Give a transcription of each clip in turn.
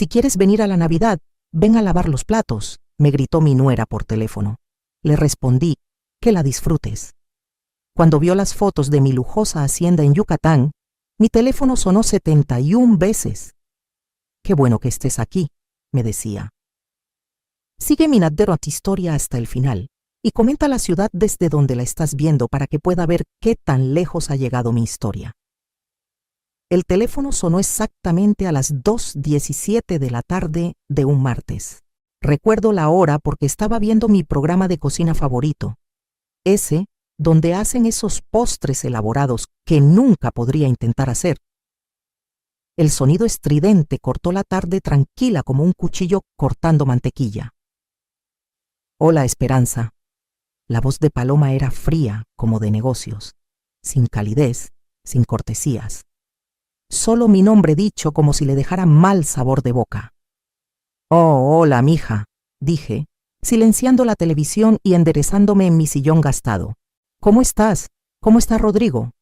Si quieres venir a la Navidad, ven a lavar los platos, me gritó mi nuera por teléfono. Le respondí, que la disfrutes. Cuando vio las fotos de mi lujosa hacienda en Yucatán, mi teléfono sonó 71 veces. Qué bueno que estés aquí, me decía. Sigue mi Nadderot historia hasta el final y comenta la ciudad desde donde la estás viendo para que pueda ver qué tan lejos ha llegado mi historia. El teléfono sonó exactamente a las 2:17 de la tarde de un martes. Recuerdo la hora porque estaba viendo mi programa de cocina favorito, ese donde hacen esos postres elaborados que nunca podría intentar hacer. El sonido estridente cortó la tarde tranquila como un cuchillo cortando mantequilla. Hola, Esperanza. La voz de Paloma era fría como de negocios, sin calidez, sin cortesías. Solo mi nombre dicho como si le dejara mal sabor de boca. Oh, hola, mija, dije, silenciando la televisión y enderezándome en mi sillón gastado. ¿Cómo estás? ¿Cómo está Rodrigo?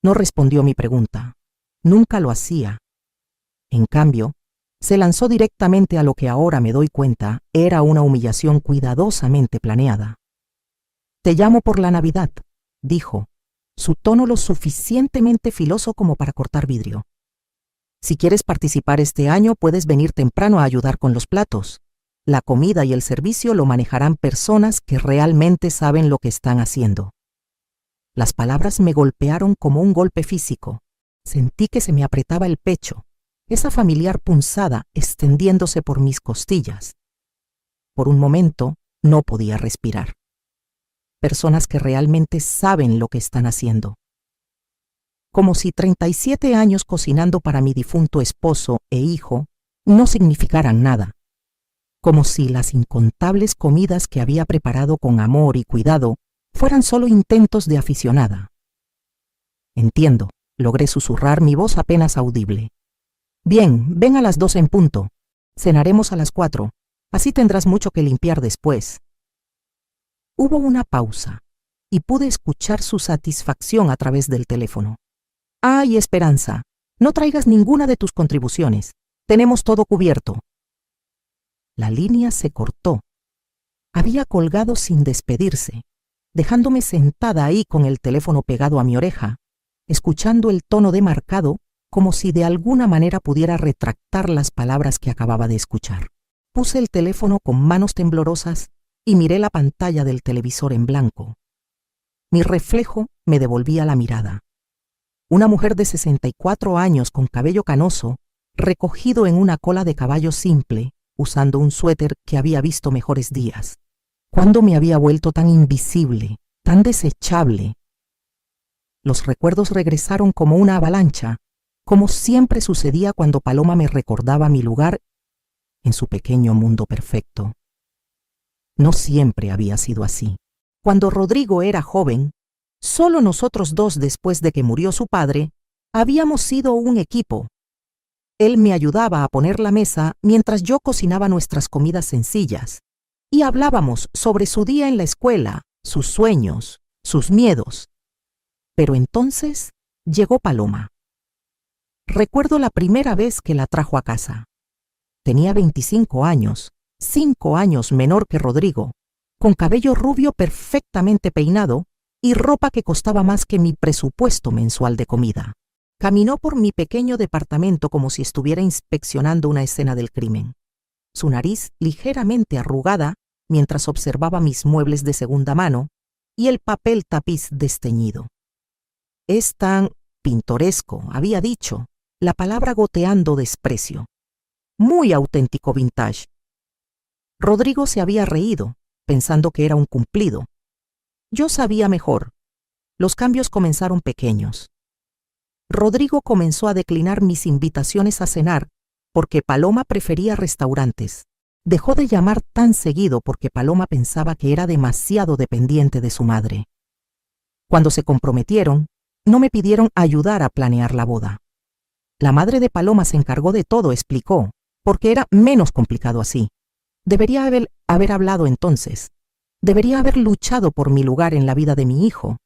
No respondió mi pregunta. Nunca lo hacía. En cambio, se lanzó directamente a lo que ahora me doy cuenta era una humillación cuidadosamente planeada. Te llamo por la Navidad, dijo, su tono lo suficientemente filoso como para cortar vidrio. Si quieres participar este año, puedes venir temprano a ayudar con los platos. La comida y el servicio lo manejarán personas que realmente saben lo que están haciendo. Las palabras me golpearon como un golpe físico. Sentí que se me apretaba el pecho, esa familiar punzada extendiéndose por mis costillas. Por un momento no podía respirar. Personas que realmente saben lo que están haciendo. Como si 37 años cocinando para mi difunto esposo e hijo no significaran nada. Como si las incontables comidas que había preparado con amor y cuidado fueran solo intentos de aficionada. Entiendo, logré susurrar mi voz apenas audible. Bien, ven a las 2 en punto. Cenaremos a las 4. Así tendrás mucho que limpiar después. Hubo una pausa y pude escuchar su satisfacción a través del teléfono. ¡Ay, Esperanza! No traigas ninguna de tus contribuciones. Tenemos todo cubierto. La línea se cortó. Había colgado sin despedirse, dejándome sentada ahí con el teléfono pegado a mi oreja, escuchando el tono demarcado como si de alguna manera pudiera retractar las palabras que acababa de escuchar. Puse el teléfono con manos temblorosas y miré la pantalla del televisor en blanco. Mi reflejo me devolvía la mirada. Una mujer de 64 años con cabello canoso, recogido en una cola de caballo simple, usando un suéter que había visto mejores días. ¿Cuándo me había vuelto tan invisible, tan desechable? Los recuerdos regresaron como una avalancha, como siempre sucedía cuando Paloma me recordaba mi lugar en su pequeño mundo perfecto. No siempre había sido así. Cuando Rodrigo era joven, solo nosotros dos, después de que murió su padre, habíamos sido un equipo. Él me ayudaba a poner la mesa mientras yo cocinaba nuestras comidas sencillas, y hablábamos sobre su día en la escuela, sus sueños, sus miedos. Pero entonces llegó Paloma. Recuerdo la primera vez que la trajo a casa. Tenía 25 años, 5 años menor que Rodrigo, con cabello rubio perfectamente peinado y ropa que costaba más que mi presupuesto mensual de comida. Caminó por mi pequeño departamento como si estuviera inspeccionando una escena del crimen. Su nariz ligeramente arrugada mientras observaba mis muebles de segunda mano y el papel tapiz desteñido. Es tan pintoresco, había dicho, la palabra goteando desprecio. Muy auténtico vintage. Rodrigo se había reído, pensando que era un cumplido. Yo sabía mejor. Los cambios comenzaron pequeños. Rodrigo comenzó a declinar mis invitaciones a cenar porque Paloma prefería restaurantes. Dejó de llamar tan seguido porque Paloma pensaba que era demasiado dependiente de su madre. Cuando se comprometieron, no me pidieron ayudar a planear la boda. La madre de Paloma se encargó de todo, explicó, porque era menos complicado así. Debería haber hablado entonces. Debería haber luchado por mi lugar en la vida de mi hijo.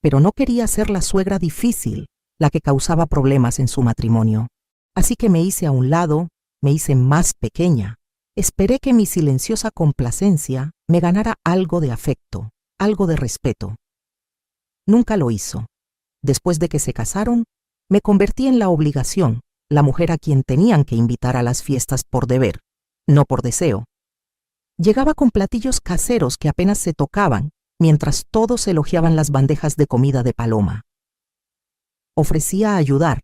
Pero no quería ser la suegra difícil, la que causaba problemas en su matrimonio. Así que me hice a un lado Me hice más pequeña. Esperé que mi silenciosa complacencia me ganara algo de afecto, algo de respeto. Nunca lo hizo. Después de que se casaron, me convertí en la obligación, la mujer a quien tenían que invitar a las fiestas por deber, no por deseo. Llegaba con platillos caseros que apenas se tocaban, mientras todos elogiaban las bandejas de comida de Paloma. Ofrecía ayudar,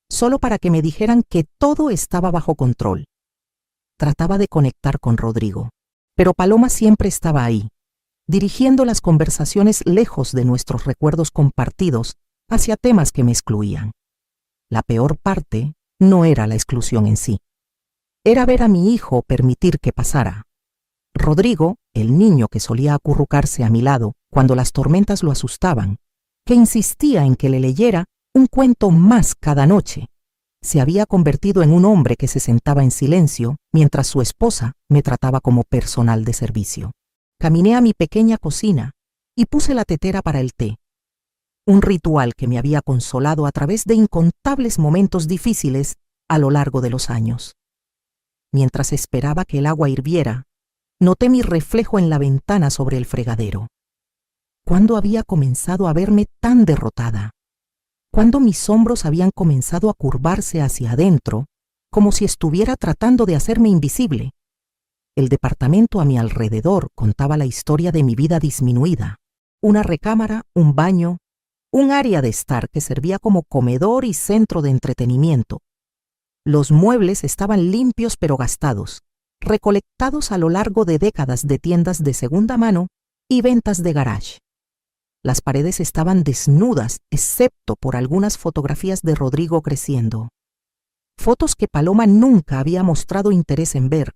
solo para que me dijeran que todo estaba bajo control. Trataba de conectar con Rodrigo, pero Paloma siempre estaba ahí, dirigiendo las conversaciones lejos de nuestros recuerdos compartidos hacia temas que me excluían. La peor parte no era la exclusión en sí. Era ver a mi hijo permitir que pasara. Rodrigo, el niño que solía acurrucarse a mi lado cuando las tormentas lo asustaban, que insistía en que le leyera un cuento más cada noche, se había convertido en un hombre que se sentaba en silencio mientras su esposa me trataba como personal de servicio. Caminé a mi pequeña cocina y puse la tetera para el té, un ritual que me había consolado a través de incontables momentos difíciles a lo largo de los años. Mientras esperaba que el agua hirviera, noté mi reflejo en la ventana sobre el fregadero. ¿Cuándo había comenzado a verme tan derrotada? ¿Cuándo mis hombros habían comenzado a curvarse hacia adentro, como si estuviera tratando de hacerme invisible? El departamento a mi alrededor contaba la historia de mi vida disminuida. Una recámara, un baño, un área de estar que servía como comedor y centro de entretenimiento. Los muebles estaban limpios pero gastados, recolectados a lo largo de décadas de tiendas de segunda mano y ventas de garage. Las paredes estaban desnudas, excepto por algunas fotografías de Rodrigo creciendo. Fotos que Paloma nunca había mostrado interés en ver.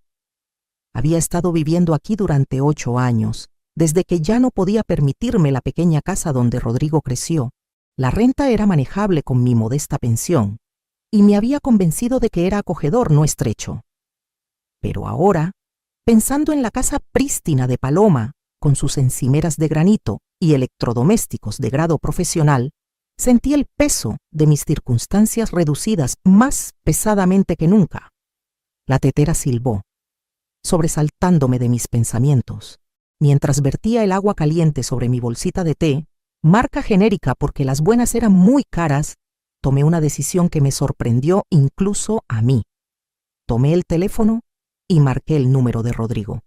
Había estado viviendo aquí durante 8 años, desde que ya no podía permitirme la pequeña casa donde Rodrigo creció. La renta era manejable con mi modesta pensión, y me había convencido de que era acogedor, no estrecho. Pero ahora, pensando en la casa prístina de Paloma, con sus encimeras de granito y electrodomésticos de grado profesional, sentí el peso de mis circunstancias reducidas más pesadamente que nunca. La tetera silbó, sobresaltándome de mis pensamientos. Mientras vertía el agua caliente sobre mi bolsita de té, marca genérica porque las buenas eran muy caras, tomé una decisión que me sorprendió incluso a mí. Tomé el teléfono y marqué el número de Rodrigo.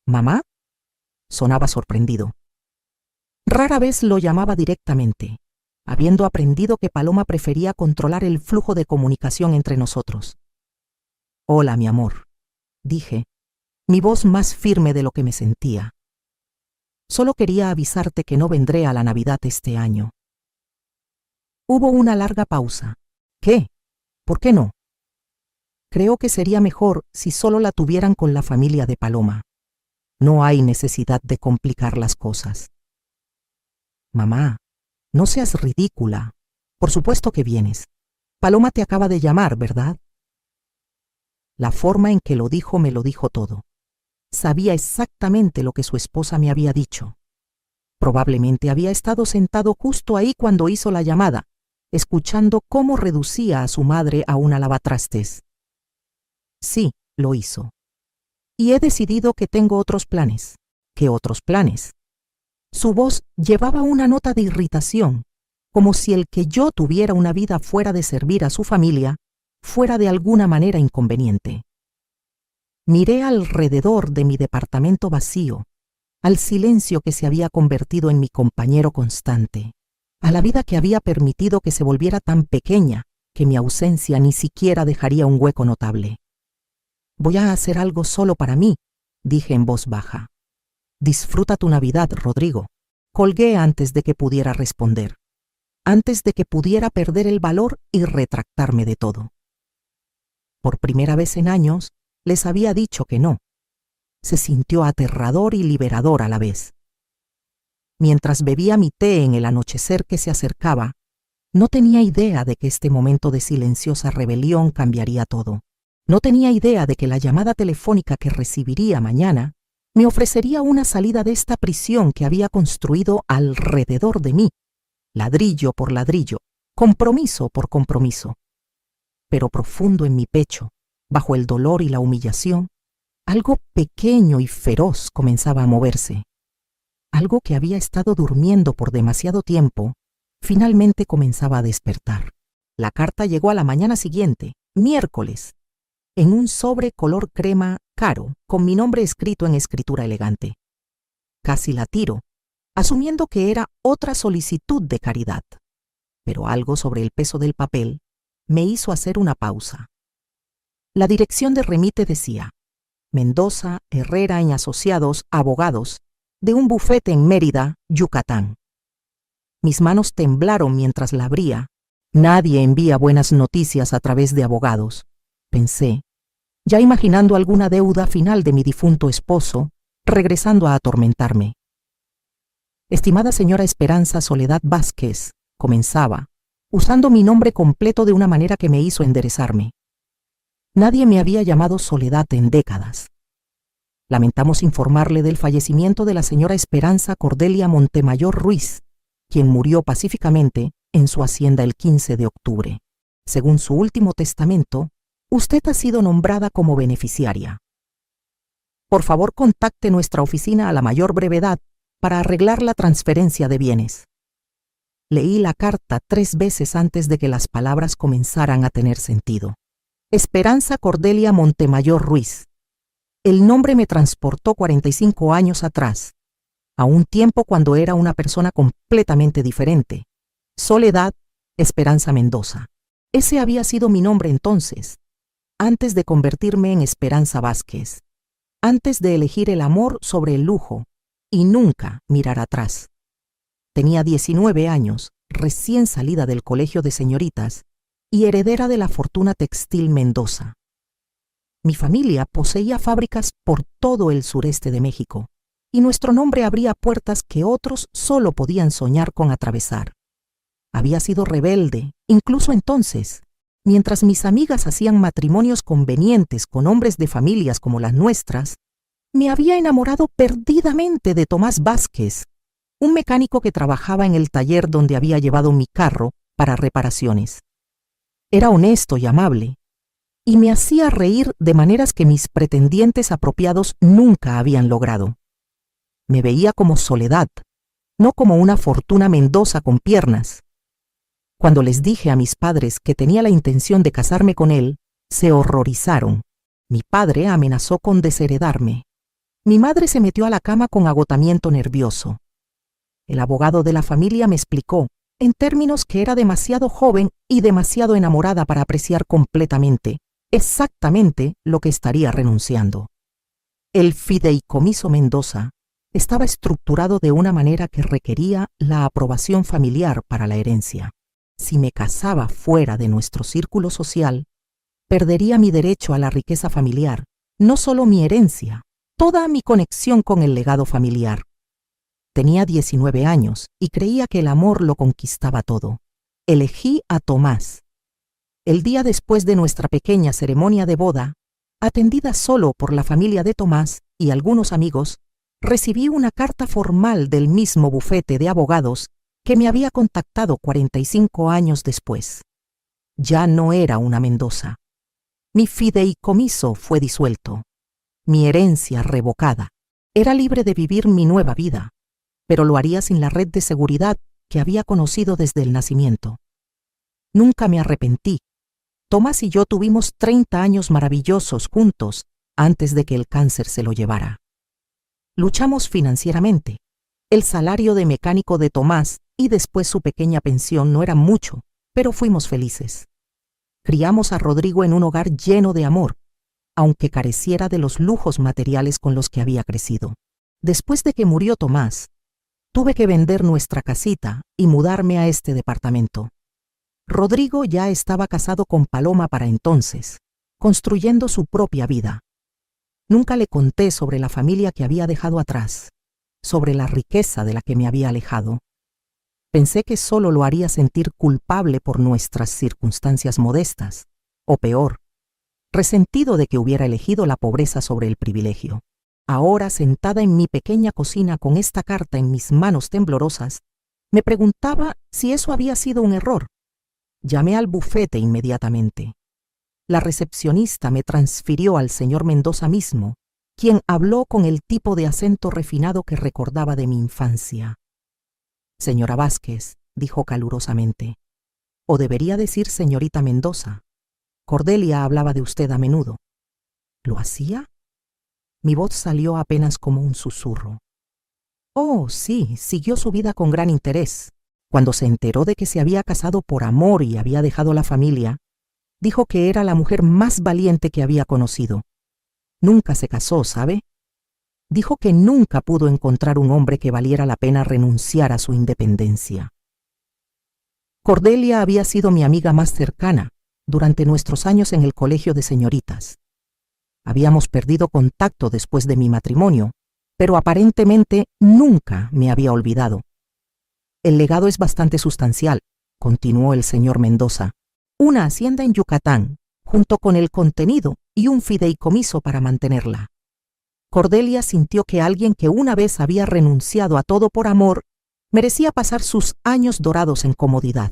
¿Mamá? Sonaba sorprendido. Rara vez lo llamaba directamente, habiendo aprendido que Paloma prefería controlar el flujo de comunicación entre nosotros. Hola, mi amor, dije, mi voz más firme de lo que me sentía. Solo quería avisarte que no vendré a la Navidad este año. Hubo una larga pausa. ¿Qué? ¿Por qué no? Creo que sería mejor si solo la tuvieran con la familia de Paloma. No hay necesidad de complicar las cosas. Mamá, no seas ridícula. Por supuesto que vienes. Paloma te acaba de llamar, ¿verdad? La forma en que lo dijo me lo dijo todo. Sabía exactamente lo que su esposa me había dicho. Probablemente había estado sentado justo ahí cuando hizo la llamada, escuchando cómo reducía a su madre a una lavatrastes. Sí, lo hizo. Y he decidido que tengo otros planes. ¿Qué otros planes? Su voz llevaba una nota de irritación, como si el que yo tuviera una vida fuera de servir a su familia fuera de alguna manera inconveniente. Miré alrededor de mi departamento vacío, al silencio que se había convertido en mi compañero constante, a la vida que había permitido que se volviera tan pequeña que mi ausencia ni siquiera dejaría un hueco notable. Voy a hacer algo solo para mí, dije en voz baja. Disfruta tu Navidad, Rodrigo. Colgué antes de que pudiera responder, antes de que pudiera perder el valor y retractarme de todo. Por primera vez en años, les había dicho que no. Se sintió aterrador y liberador a la vez. Mientras bebía mi té en el anochecer que se acercaba, no tenía idea de que este momento de silenciosa rebelión cambiaría todo. No tenía idea de que la llamada telefónica que recibiría mañana me ofrecería una salida de esta prisión que había construido alrededor de mí, ladrillo por ladrillo, compromiso por compromiso. Pero profundo en mi pecho, bajo el dolor y la humillación, algo pequeño y feroz comenzaba a moverse. Algo que había estado durmiendo por demasiado tiempo, finalmente comenzaba a despertar. La carta llegó a la mañana siguiente, miércoles, en un sobre color crema caro, con mi nombre escrito en escritura elegante. Casi la tiro, asumiendo que era otra solicitud de caridad. Pero algo sobre el peso del papel me hizo hacer una pausa. La dirección de remite decía: Mendoza, Herrera y Asociados, abogados, de un bufete en Mérida, Yucatán. Mis manos temblaron mientras la abría. Nadie envía buenas noticias a través de abogados, pensé, ya imaginando alguna deuda final de mi difunto esposo, regresando a atormentarme. Estimada señora Esperanza Soledad Vázquez, comenzaba, usando mi nombre completo de una manera que me hizo enderezarme. Nadie me había llamado Soledad en décadas. Lamentamos informarle del fallecimiento de la señora Esperanza Cordelia Montemayor Ruiz, quien murió pacíficamente en su hacienda el 15 de octubre. Según su último testamento, usted ha sido nombrada como beneficiaria. Por favor, contacte nuestra oficina a la mayor brevedad para arreglar la transferencia de bienes. Leí la carta 3 veces antes de que las palabras comenzaran a tener sentido. Esperanza Cordelia Montemayor Ruiz. El nombre me transportó 45 años atrás, a un tiempo cuando era una persona completamente diferente. Soledad Esperanza Mendoza. Ese había sido mi nombre entonces, antes de convertirme en Esperanza Vázquez, antes de elegir el amor sobre el lujo y nunca mirar atrás. Tenía 19 años, recién salida del colegio de señoritas y heredera de la fortuna textil Mendoza. Mi familia poseía fábricas por todo el sureste de México, y nuestro nombre abría puertas que otros solo podían soñar con atravesar. Había sido rebelde, incluso entonces, mientras mis amigas hacían matrimonios convenientes con hombres de familias como las nuestras. Me había enamorado perdidamente de Tomás Vázquez, un mecánico que trabajaba en el taller donde había llevado mi carro para reparaciones. Era honesto y amable, y me hacía reír de maneras que mis pretendientes apropiados nunca habían logrado. Me veía como Soledad, no como una Fortuna Mendoza con piernas. Cuando les dije a mis padres que tenía la intención de casarme con él, se horrorizaron. Mi padre amenazó con desheredarme. Mi madre se metió a la cama con agotamiento nervioso. El abogado de la familia me explicó, en términos que era demasiado joven y demasiado enamorada para apreciar completamente, exactamente lo que estaría renunciando. El fideicomiso Mendoza estaba estructurado de una manera que requería la aprobación familiar para la herencia. Si me casaba fuera de nuestro círculo social, perdería mi derecho a la riqueza familiar, no solo mi herencia, toda mi conexión con el legado familiar. Tenía 19 años y creía que el amor lo conquistaba todo. Elegí a Tomás. El día después de nuestra pequeña ceremonia de boda, atendida solo por la familia de Tomás y algunos amigos, recibí una carta formal del mismo bufete de abogados que me había contactado 45 años después. Ya no era una Mendoza. Mi fideicomiso fue disuelto. Mi herencia revocada. Era libre de vivir mi nueva vida, pero lo haría sin la red de seguridad que había conocido desde el nacimiento. Nunca me arrepentí. Tomás y yo tuvimos 30 años maravillosos juntos antes de que el cáncer se lo llevara. Luchamos financieramente. El salario de mecánico de Tomás y después su pequeña pensión no era mucho, pero fuimos felices. Criamos a Rodrigo en un hogar lleno de amor, aunque careciera de los lujos materiales con los que había crecido. Después de que murió Tomás, tuve que vender nuestra casita y mudarme a este departamento. Rodrigo ya estaba casado con Paloma para entonces, construyendo su propia vida. Nunca le conté sobre la familia que había dejado atrás, sobre la riqueza de la que me había alejado. Pensé que solo lo haría sentir culpable por nuestras circunstancias modestas, o peor, resentido de que hubiera elegido la pobreza sobre el privilegio. Ahora, sentada en mi pequeña cocina con esta carta en mis manos temblorosas, me preguntaba si eso había sido un error. Llamé al bufete inmediatamente. La recepcionista me transfirió al señor Mendoza mismo, quien habló con el tipo de acento refinado que recordaba de mi infancia. Señora Vázquez, dijo calurosamente, o debería decir señorita Mendoza. Cordelia hablaba de usted a menudo. ¿Lo hacía? Mi voz salió apenas como un susurro. Oh, sí, siguió su vida con gran interés. Cuando se enteró de que se había casado por amor y había dejado la familia, dijo que era la mujer más valiente que había conocido. Nunca se casó, ¿sabe? Dijo que nunca pudo encontrar un hombre que valiera la pena renunciar a su independencia. Cordelia había sido mi amiga más cercana durante nuestros años en el colegio de señoritas. Habíamos perdido contacto después de mi matrimonio, pero aparentemente nunca me había olvidado. El legado es bastante sustancial, continuó el señor Mendoza. Una hacienda en Yucatán, junto con el contenido y un fideicomiso para mantenerla. Cordelia sintió que alguien que una vez había renunciado a todo por amor merecía pasar sus años dorados en comodidad.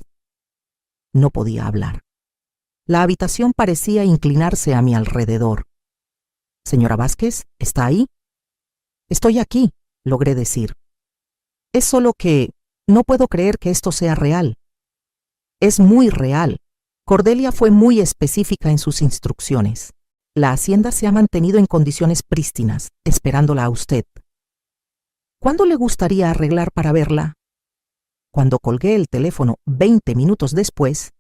No podía hablar. La habitación parecía inclinarse a mi alrededor. Señora Vázquez, ¿está ahí? Estoy aquí, logré decir. Es solo que no puedo creer que esto sea real. Es muy real. Cordelia fue muy específica en sus instrucciones. La hacienda se ha mantenido en condiciones prístinas, esperándola a usted. ¿Cuándo le gustaría arreglar para verla? Cuando colgué el teléfono 20 minutos después,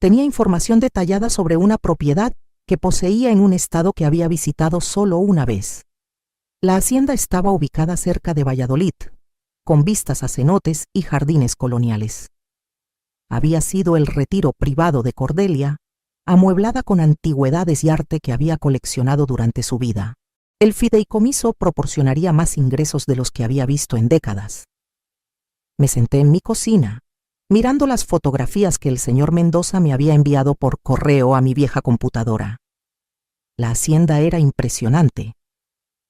tenía información detallada sobre una propiedad que poseía en un estado que había visitado solo una vez. La hacienda estaba ubicada cerca de Valladolid, con vistas a cenotes y jardines coloniales. Había sido el retiro privado de Cordelia, amueblada con antigüedades y arte que había coleccionado durante su vida. El fideicomiso proporcionaría más ingresos de los que había visto en décadas. Me senté en mi cocina, mirando las fotografías que el señor Mendoza me había enviado por correo a mi vieja computadora. La hacienda era impresionante.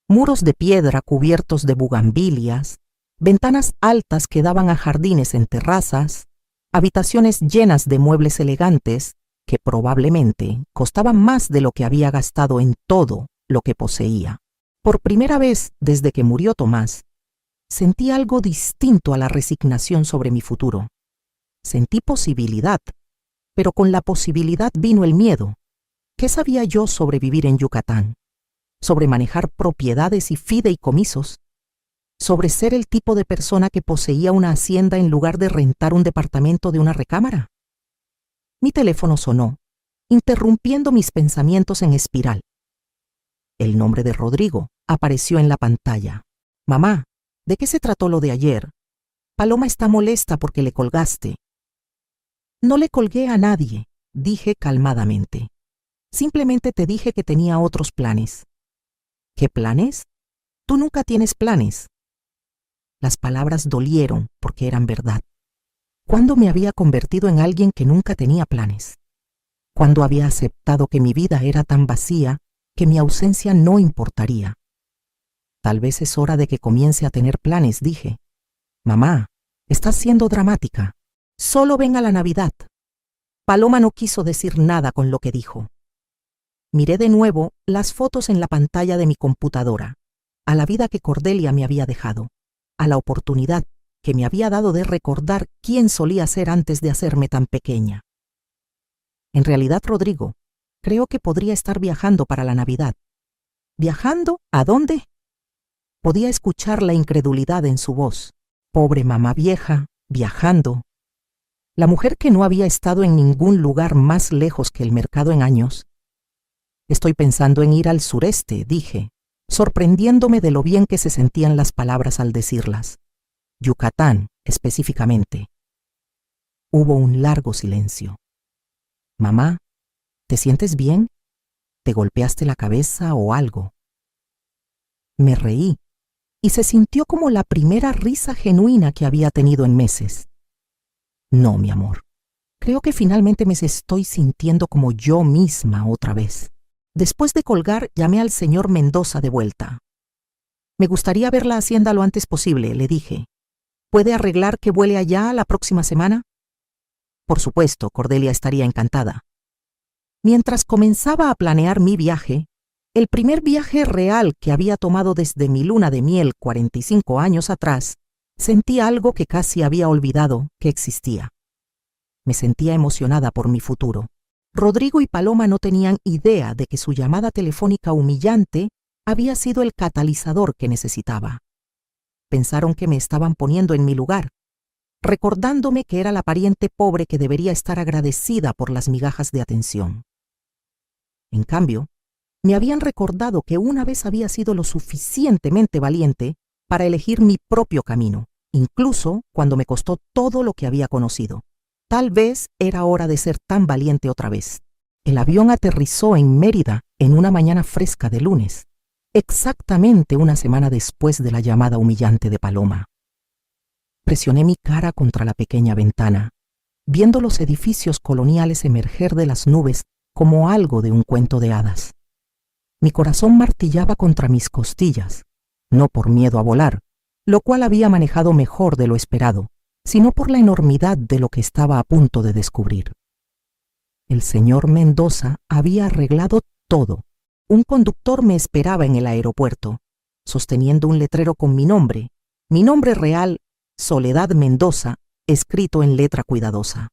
Muros de piedra cubiertos de bugambilias, ventanas altas que daban a jardines en terrazas, habitaciones llenas de muebles elegantes que probablemente costaban más de lo que había gastado en todo lo que poseía. Por primera vez desde que murió Tomás, sentí algo distinto a la resignación sobre mi futuro. Sentí posibilidad, pero con la posibilidad vino el miedo. ¿Qué sabía yo sobre vivir en Yucatán? ¿Sobre manejar propiedades y fideicomisos? ¿Sobre ser el tipo de persona que poseía una hacienda en lugar de rentar un departamento de una recámara? Mi teléfono sonó, interrumpiendo mis pensamientos en espiral. El nombre de Rodrigo apareció en la pantalla. Mamá, ¿de qué se trató lo de ayer? Paloma está molesta porque le colgaste. No le colgué a nadie, dije calmadamente. Simplemente te dije que tenía otros planes. ¿Qué planes? Tú nunca tienes planes. Las palabras dolieron porque eran verdad. ¿Cuándo me había convertido en alguien que nunca tenía planes? ¿Cuándo había aceptado que mi vida era tan vacía que mi ausencia no importaría? Tal vez es hora de que comience a tener planes, dije. Mamá, estás siendo dramática. Solo ven a la Navidad. Paloma no quiso decir nada con lo que dijo. Miré de nuevo las fotos en la pantalla de mi computadora, a la vida que Cordelia me había dejado, a la oportunidad que me había dado de recordar quién solía ser antes de hacerme tan pequeña. En realidad, Rodrigo, creo que podría estar viajando para la Navidad. ¿Viajando? ¿A dónde? Podía escuchar la incredulidad en su voz. Pobre mamá vieja, viajando. La mujer que no había estado en ningún lugar más lejos que el mercado en años. Estoy pensando en ir al sureste, dije, sorprendiéndome de lo bien que se sentían las palabras al decirlas. Yucatán, específicamente. Hubo un largo silencio. Mamá, ¿te sientes bien? ¿Te golpeaste la cabeza o algo? Me reí, y se sintió como la primera risa genuina que había tenido en meses. No, mi amor. Creo que finalmente me estoy sintiendo como yo misma otra vez. Después de colgar, llamé al señor Mendoza de vuelta. Me gustaría ver la hacienda lo antes posible, le dije. ¿Puede arreglar que vuele allá la próxima semana? Por supuesto, Cordelia estaría encantada. Mientras comenzaba a planear mi viaje, el primer viaje real que había tomado desde mi luna de miel 45 años atrás, sentí algo que casi había olvidado que existía. Me sentía emocionada por mi futuro. Rodrigo y Paloma no tenían idea de que su llamada telefónica humillante había sido el catalizador que necesitaba. Pensaron que me estaban poniendo en mi lugar, recordándome que era la pariente pobre que debería estar agradecida por las migajas de atención. En cambio, me habían recordado que una vez había sido lo suficientemente valiente para elegir mi propio camino, incluso cuando me costó todo lo que había conocido. Tal vez era hora de ser tan valiente otra vez. El avión aterrizó en Mérida en una mañana fresca de lunes, exactamente una semana después de la llamada humillante de Paloma. Presioné mi cara contra la pequeña ventana, viendo los edificios coloniales emerger de las nubes como algo de un cuento de hadas. Mi corazón martillaba contra mis costillas, no por miedo a volar, lo cual había manejado mejor de lo esperado, sino por la enormidad de lo que estaba a punto de descubrir. El señor Mendoza había arreglado todo. Un conductor me esperaba en el aeropuerto, sosteniendo un letrero con mi nombre real, Soledad Mendoza, escrito en letra cuidadosa.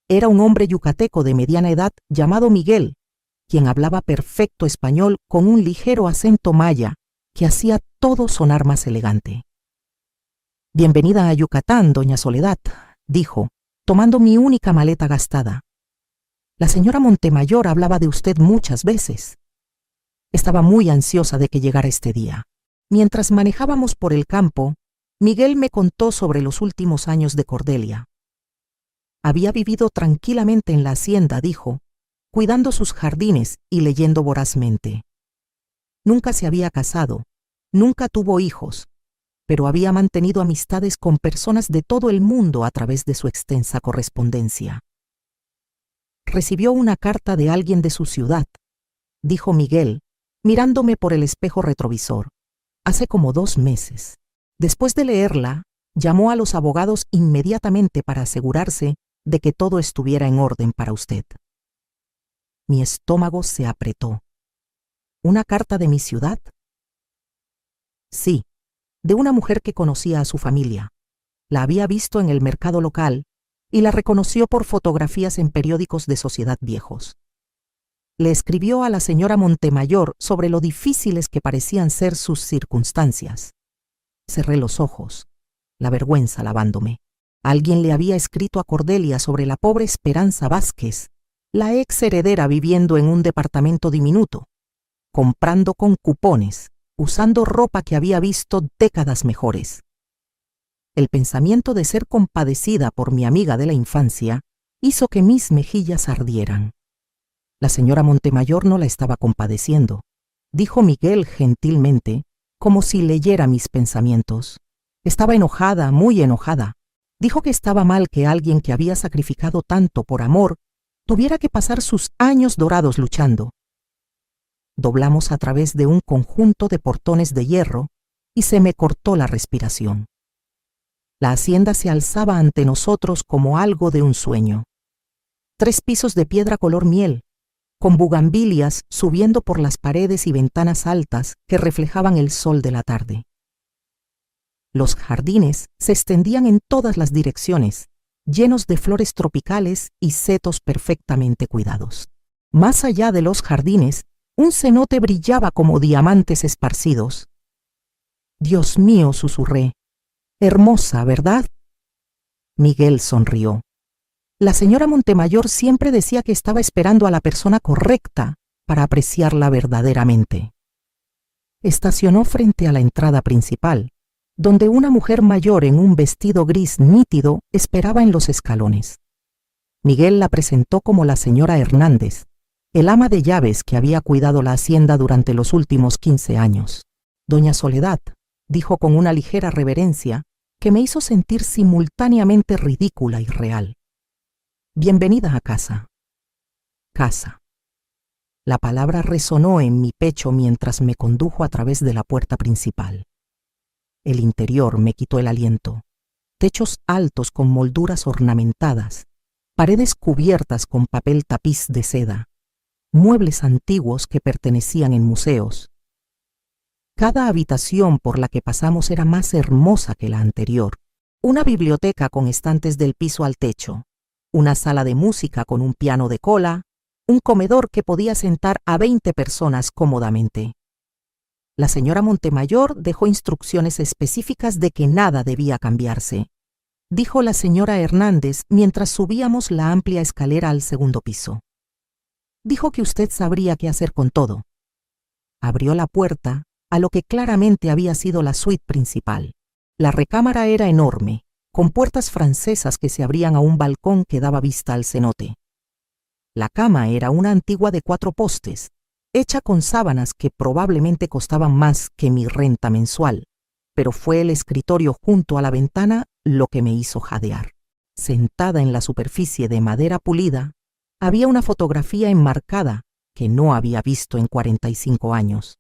Era un hombre yucateco de mediana edad llamado Miguel, quien hablaba perfecto español con un ligero acento maya que hacía todo sonar más elegante. «Bienvenida a Yucatán, doña Soledad», dijo, tomando mi única maleta gastada. «La señora Montemayor hablaba de usted muchas veces». Estaba muy ansiosa de que llegara este día. Mientras manejábamos por el campo, Miguel me contó sobre los últimos años de Cordelia. Había vivido tranquilamente en la hacienda, dijo, cuidando sus jardines y leyendo vorazmente. Nunca se había casado, nunca tuvo hijos, pero había mantenido amistades con personas de todo el mundo a través de su extensa correspondencia. Recibió una carta de alguien de su ciudad, dijo Miguel, mirándome por el espejo retrovisor, hace como 2 meses. Después de leerla, llamó a los abogados inmediatamente para asegurarse de que todo estuviera en orden para usted. Mi estómago se apretó. ¿Una carta de mi ciudad? Sí, de una mujer que conocía a su familia. La había visto en el mercado local y la reconoció por fotografías en periódicos de sociedad viejos. Le escribió a la señora Montemayor sobre lo difíciles que parecían ser sus circunstancias. Cerré los ojos, la vergüenza lavándome. Alguien le había escrito a Cordelia sobre la pobre Esperanza Vázquez, la ex heredera viviendo en un departamento diminuto, comprando con cupones, usando ropa que había visto décadas mejores. El pensamiento de ser compadecida por mi amiga de la infancia hizo que mis mejillas ardieran. La señora Montemayor no la estaba compadeciendo, dijo Miguel gentilmente, como si leyera mis pensamientos. Estaba enojada, muy enojada. Dijo que estaba mal que alguien que había sacrificado tanto por amor tuviera que pasar sus años dorados luchando. Doblamos a través de un conjunto de portones de hierro y se me cortó la respiración. La hacienda se alzaba ante nosotros como algo de un sueño. 3 pisos de piedra color miel, con bugambilias subiendo por las paredes y ventanas altas que reflejaban el sol de la tarde. Los jardines se extendían en todas las direcciones, llenos de flores tropicales y setos perfectamente cuidados. Más allá de los jardines, un cenote brillaba como diamantes esparcidos. «Dios mío», susurré. «Hermosa, ¿verdad?» Miguel sonrió. La señora Montemayor siempre decía que estaba esperando a la persona correcta para apreciarla verdaderamente. Estacionó frente a la entrada principal, donde una mujer mayor en un vestido gris nítido esperaba en los escalones. Miguel la presentó como la señora Hernández, el ama de llaves que había cuidado la hacienda durante los últimos 15 años. «Doña Soledad», dijo con una ligera reverencia que me hizo sentir simultáneamente ridícula y real. «Bienvenida a casa». Casa. La palabra resonó en mi pecho mientras me condujo a través de la puerta principal. El interior me quitó el aliento. Techos altos con molduras ornamentadas, paredes cubiertas con papel tapiz de seda, muebles antiguos que pertenecían en museos. Cada habitación por la que pasamos era más hermosa que la anterior. Una biblioteca con estantes del piso al techo, una sala de música con un piano de cola, un comedor que podía sentar a 20 personas cómodamente. La señora Montemayor dejó instrucciones específicas de que nada debía cambiarse, dijo la señora Hernández mientras subíamos la amplia escalera al segundo piso. Dijo que usted sabría qué hacer con todo. Abrió la puerta a lo que claramente había sido la suite principal. La recámara era enorme, con puertas francesas que se abrían a un balcón que daba vista al cenote. La cama era una antigua de 4 postes, hecha con sábanas que probablemente costaban más que mi renta mensual, pero fue el escritorio junto a la ventana lo que me hizo jadear. Sentada en la superficie de madera pulida, había una fotografía enmarcada que no había visto en 45 años.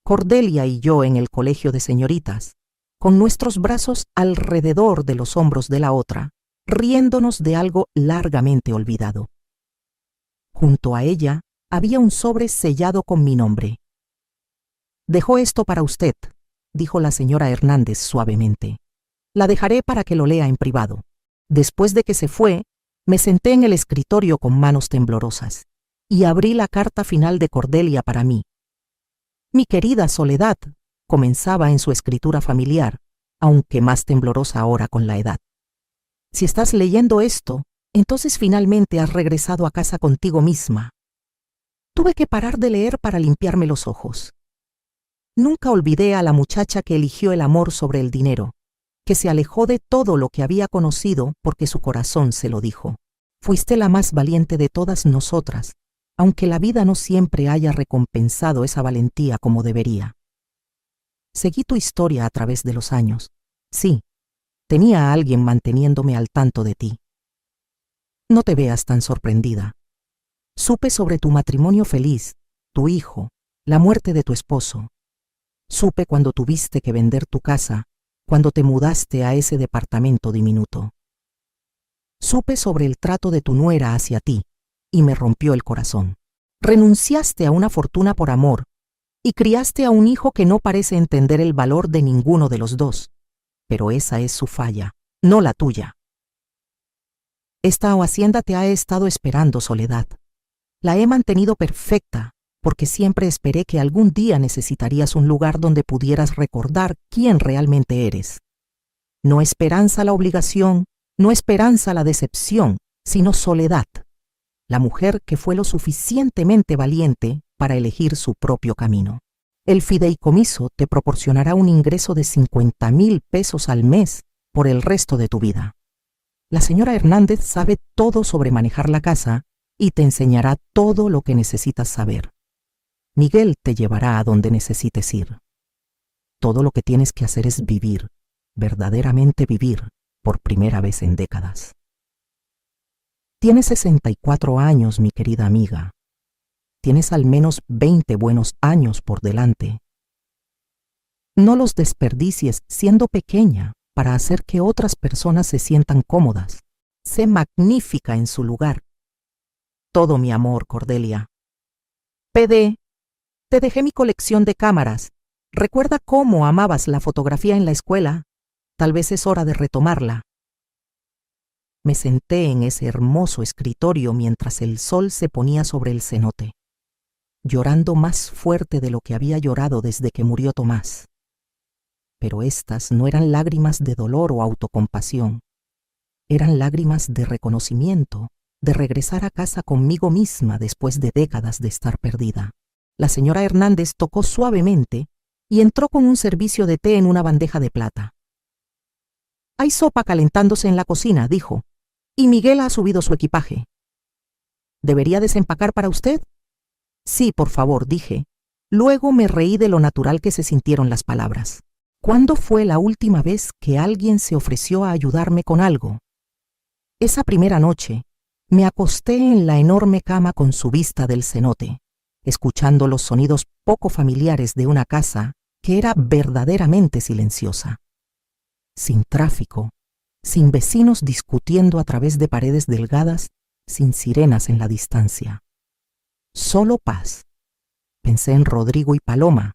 Cordelia y yo en el colegio de señoritas, con nuestros brazos alrededor de los hombros de la otra, riéndonos de algo largamente olvidado. Junto a ella había un sobre sellado con mi nombre. «Dejo esto para usted», dijo la señora Hernández suavemente. «La dejaré para que lo lea en privado». Después de que se fue, me senté en el escritorio con manos temblorosas y abrí la carta final de Cordelia para mí. «Mi querida Soledad», comenzaba en su escritura familiar, aunque más temblorosa ahora con la edad. «Si estás leyendo esto, entonces finalmente has regresado a casa contigo misma. Tuve que parar de leer para limpiarme los ojos. Nunca olvidé a la muchacha que eligió el amor sobre el dinero, que se alejó de todo lo que había conocido porque su corazón se lo dijo. Fuiste la más valiente de todas nosotras, aunque la vida no siempre haya recompensado esa valentía como debería. Seguí tu historia a través de los años. Sí, tenía a alguien manteniéndome al tanto de ti. No te veas tan sorprendida. Supe sobre tu matrimonio feliz, tu hijo, la muerte de tu esposo. Supe cuando tuviste que vender tu casa, cuando te mudaste a ese departamento diminuto. Supe sobre el trato de tu nuera hacia ti, y me rompió el corazón. Renunciaste a una fortuna por amor, y criaste a un hijo que no parece entender el valor de ninguno de los dos, pero esa es su falla, no la tuya. Esta hacienda te ha estado esperando, Soledad. La he mantenido perfecta, porque siempre esperé que algún día necesitarías un lugar donde pudieras recordar quién realmente eres. No esperanza la obligación, no esperanza la decepción, sino Soledad, la mujer que fue lo suficientemente valiente para elegir su propio camino. El fideicomiso te proporcionará un ingreso de 50,000 pesos al mes por el resto de tu vida. La señora Hernández sabe todo sobre manejar la casa y te enseñará todo lo que necesitas saber. Miguel te llevará a donde necesites ir. Todo lo que tienes que hacer es vivir, verdaderamente vivir, por primera vez en décadas. Tienes 64 años, mi querida amiga. Tienes al menos 20 buenos años por delante. No los desperdicies siendo pequeña para hacer que otras personas se sientan cómodas. Sé magnífica en su lugar. Todo mi amor, Cordelia. PD, te dejé mi colección de cámaras. Recuerda cómo amabas la fotografía en la escuela. Tal vez es hora de retomarla. Me senté en ese hermoso escritorio mientras el sol se ponía sobre el cenote, llorando más fuerte de lo que había llorado desde que murió Tomás. Pero estas no eran lágrimas de dolor o autocompasión. Eran lágrimas de reconocimiento, de regresar a casa conmigo misma después de décadas de estar perdida. La señora Hernández tocó suavemente y entró con un servicio de té en una bandeja de plata. «Hay sopa calentándose en la cocina», dijo, «y Miguel ha subido su equipaje». «¿Debería desempacar para usted?» «Sí, por favor», dije. Luego me reí de lo natural que se sintieron las palabras. ¿Cuándo fue la última vez que alguien se ofreció a ayudarme con algo? Esa primera noche, me acosté en la enorme cama con su vista del cenote, escuchando los sonidos poco familiares de una casa que era verdaderamente silenciosa. Sin tráfico, sin vecinos discutiendo a través de paredes delgadas, sin sirenas en la distancia. Solo paz. Pensé en Rodrigo y Paloma,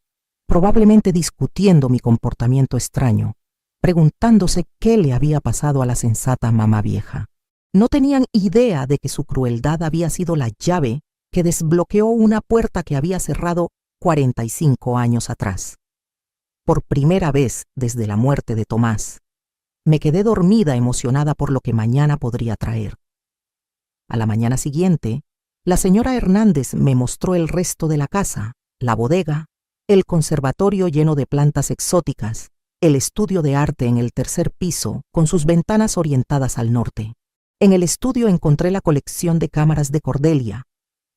probablemente discutiendo mi comportamiento extraño, preguntándose qué le había pasado a la sensata mamá vieja. No tenían idea de que su crueldad había sido la llave que desbloqueó una puerta que había cerrado 45 años atrás. Por primera vez desde la muerte de Tomás, me quedé dormida emocionada por lo que mañana podría traer. A la mañana siguiente, la señora Hernández me mostró el resto de la casa, la bodega, el conservatorio lleno de plantas exóticas, el estudio de arte en el tercer piso con sus ventanas orientadas al norte. En el estudio encontré la colección de cámaras de Cordelia,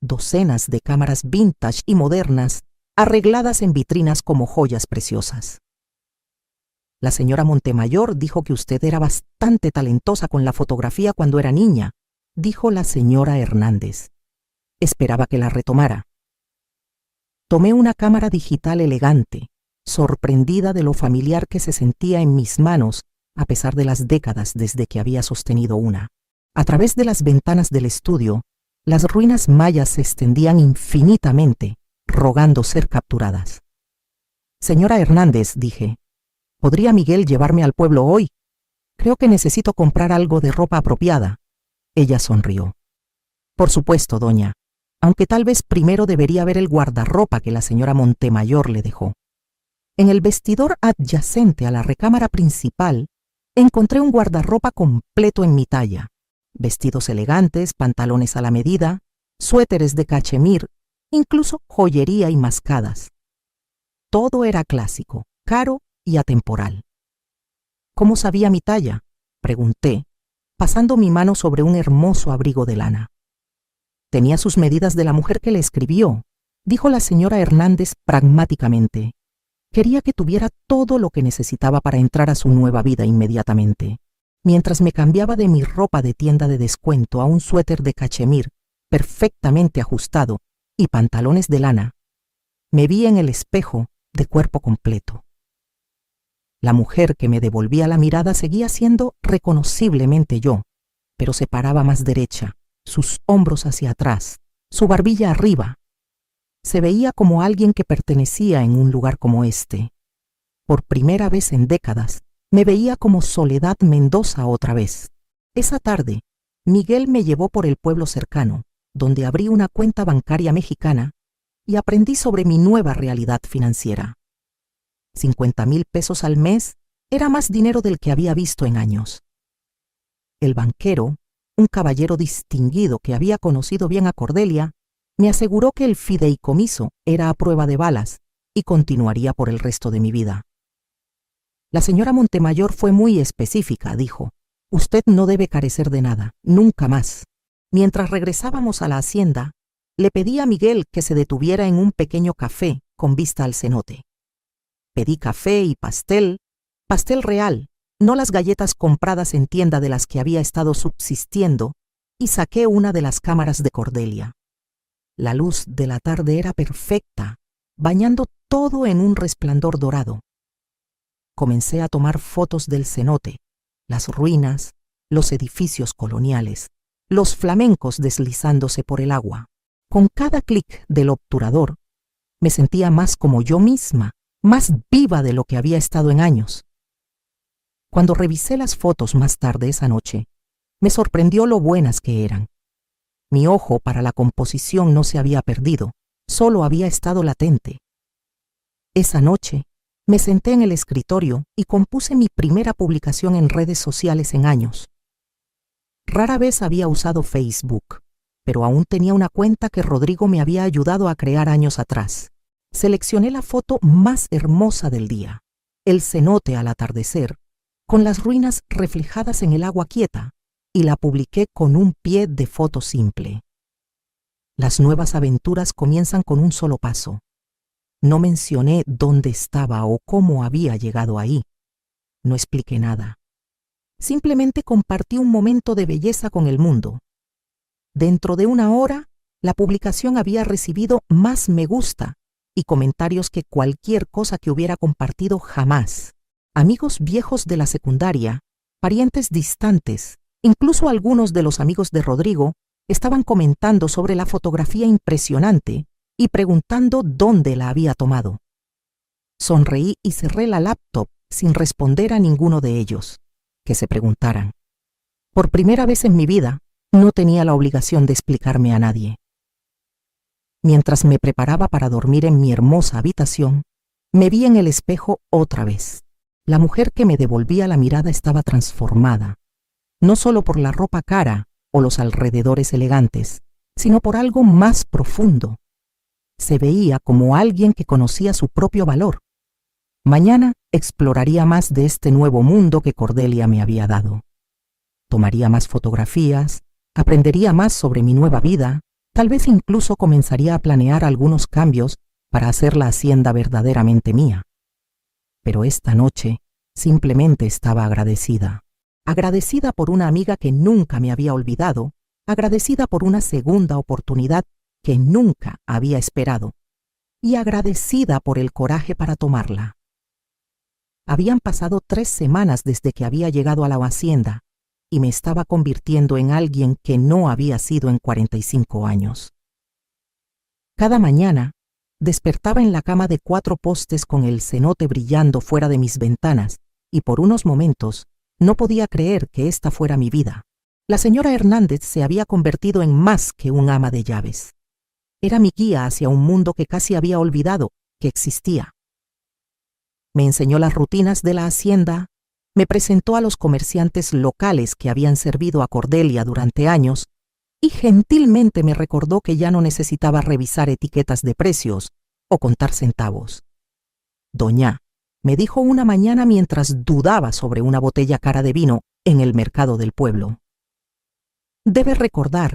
docenas de cámaras vintage y modernas arregladas en vitrinas como joyas preciosas. La señora Montemayor dijo que usted era bastante talentosa con la fotografía cuando era niña, dijo la señora Hernández. Esperaba que la retomara. Tomé una cámara digital elegante, sorprendida de lo familiar que se sentía en mis manos a pesar de las décadas desde que había sostenido una. A través de las ventanas del estudio, las ruinas mayas se extendían infinitamente, rogando ser capturadas. Señora Hernández, dije, ¿podría Miguel llevarme al pueblo hoy? Creo que necesito comprar algo de ropa apropiada. Ella sonrió. Por supuesto, doña, aunque tal vez primero debería ver el guardarropa que la señora Montemayor le dejó. En el vestidor adyacente a la recámara principal, encontré un guardarropa completo en mi talla. Vestidos elegantes, pantalones a la medida, suéteres de cachemir, incluso joyería y mascadas. Todo era clásico, caro y atemporal. ¿Cómo sabía mi talla?, pregunté, pasando mi mano sobre un hermoso abrigo de lana. Tenía sus medidas de la mujer que le escribió, dijo la señora Hernández pragmáticamente. Quería que tuviera todo lo que necesitaba para entrar a su nueva vida inmediatamente. Mientras me cambiaba de mi ropa de tienda de descuento a un suéter de cachemir perfectamente ajustado y pantalones de lana, me vi en el espejo de cuerpo completo. La mujer que me devolvía la mirada seguía siendo reconociblemente yo, pero se paraba más derecha, sus hombros hacia atrás, su barbilla arriba. Se veía como alguien que pertenecía en un lugar como este. Por primera vez en décadas, me veía como Soledad Mendoza otra vez. Esa tarde, Miguel me llevó por el pueblo cercano, donde abrí una cuenta bancaria mexicana y aprendí sobre mi nueva realidad financiera. 50,000 pesos al mes era más dinero del que había visto en años. El banquero, un caballero distinguido que había conocido bien a Cordelia, me aseguró que el fideicomiso era a prueba de balas y continuaría por el resto de mi vida. La señora Montemayor fue muy específica, dijo. Usted no debe carecer de nada, nunca más. Mientras regresábamos a la hacienda, le pedí a Miguel que se detuviera en un pequeño café con vista al cenote. Pedí café y pastel real, no las galletas compradas en tienda de las que había estado subsistiendo, y saqué una de las cámaras de Cordelia. La luz de la tarde era perfecta, bañando todo en un resplandor dorado. Comencé a tomar fotos del cenote, las ruinas, los edificios coloniales, los flamencos deslizándose por el agua. Con cada clic del obturador, me sentía más como yo misma, más viva de lo que había estado en años. Cuando revisé las fotos más tarde esa noche, me sorprendió lo buenas que eran. Mi ojo para la composición no se había perdido, solo había estado latente. Esa noche, me senté en el escritorio y compuse mi primera publicación en redes sociales en años. Rara vez había usado Facebook, pero aún tenía una cuenta que Rodrigo me había ayudado a crear años atrás. Seleccioné la foto más hermosa del día, el cenote al atardecer, con las ruinas reflejadas en el agua quieta, y la publiqué con un pie de foto simple. Las nuevas aventuras comienzan con un solo paso. No mencioné dónde estaba o cómo había llegado ahí. No expliqué nada. Simplemente compartí un momento de belleza con el mundo. Dentro de una hora, la publicación había recibido más me gusta y comentarios que cualquier cosa que hubiera compartido jamás. Amigos viejos de la secundaria, parientes distantes, incluso algunos de los amigos de Rodrigo, estaban comentando sobre la fotografía impresionante y preguntando dónde la había tomado. Sonreí y cerré la laptop sin responder a ninguno de ellos, que se preguntaran. Por primera vez en mi vida, no tenía la obligación de explicarme a nadie. Mientras me preparaba para dormir en mi hermosa habitación, me vi en el espejo otra vez. La mujer que me devolvía la mirada estaba transformada, no solo por la ropa cara o los alrededores elegantes, sino por algo más profundo. Se veía como alguien que conocía su propio valor. Mañana exploraría más de este nuevo mundo que Cordelia me había dado. Tomaría más fotografías, aprendería más sobre mi nueva vida, tal vez incluso comenzaría a planear algunos cambios para hacer la hacienda verdaderamente mía. Pero esta noche simplemente estaba agradecida. Agradecida por una amiga que nunca me había olvidado, agradecida por una segunda oportunidad que nunca había esperado, y agradecida por el coraje para tomarla. Habían pasado 3 semanas desde que había llegado a la hacienda, y me estaba convirtiendo en alguien que no había sido en 45 años. Cada mañana, despertaba en la cama de 4 postes con el cenote brillando fuera de mis ventanas, y por unos momentos no podía creer que esta fuera mi vida. La señora Hernández se había convertido en más que un ama de llaves. Era mi guía hacia un mundo que casi había olvidado que existía. Me enseñó las rutinas de la hacienda, me presentó a los comerciantes locales que habían servido a Cordelia durante años y gentilmente me recordó que ya no necesitaba revisar etiquetas de precios o contar centavos. Doña, me dijo una mañana mientras dudaba sobre una botella cara de vino en el mercado del pueblo. Debe recordar,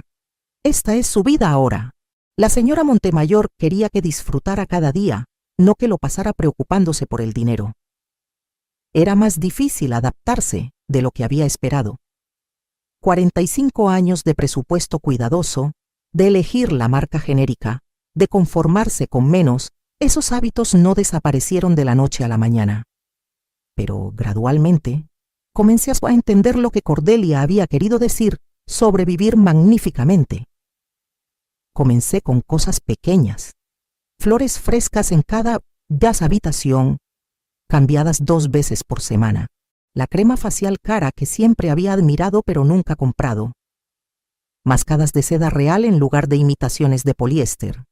esta es su vida ahora. La señora Montemayor quería que disfrutara cada día, no que lo pasara preocupándose por el dinero. Era más difícil adaptarse de lo que había esperado. 45 años de presupuesto cuidadoso, de elegir la marca genérica, de conformarse con menos, esos hábitos no desaparecieron de la noche a la mañana. Pero gradualmente, comencé a entender lo que Cordelia había querido decir sobre vivir magníficamente. Comencé con cosas pequeñas, flores frescas en cada habitación, cambiadas 2 veces por semana, la crema facial cara que siempre había admirado pero nunca comprado, mascadas de seda real en lugar de imitaciones de poliéster.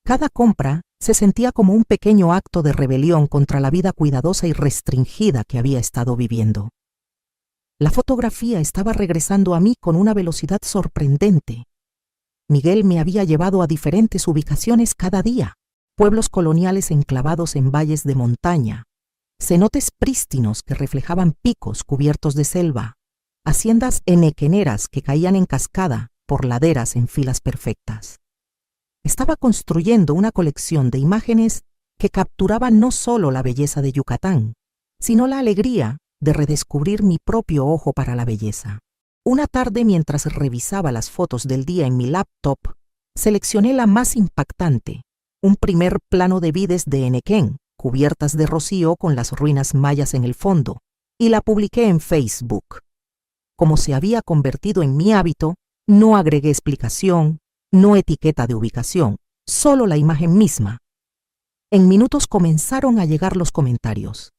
Cada compra se sentía como un pequeño acto de rebelión contra la vida cuidadosa y restringida que había estado viviendo. La fotografía estaba regresando a mí con una velocidad sorprendente. Miguel me había llevado a diferentes ubicaciones cada día, pueblos coloniales enclavados en valles de montaña, cenotes prístinos que reflejaban picos cubiertos de selva, haciendas henequeneras que caían en cascada por laderas en filas perfectas. Estaba construyendo una colección de imágenes que capturaban no solo la belleza de Yucatán, sino la alegría de redescubrir mi propio ojo para la belleza. Una tarde, mientras revisaba las fotos del día en mi laptop, seleccioné la más impactante, un primer plano de vides de Enequén, cubiertas de rocío con las ruinas mayas en el fondo, y la publiqué en Facebook. Como se había convertido en mi hábito, no agregué explicación, no etiqueta de ubicación, solo la imagen misma. En minutos comenzaron a llegar los comentarios.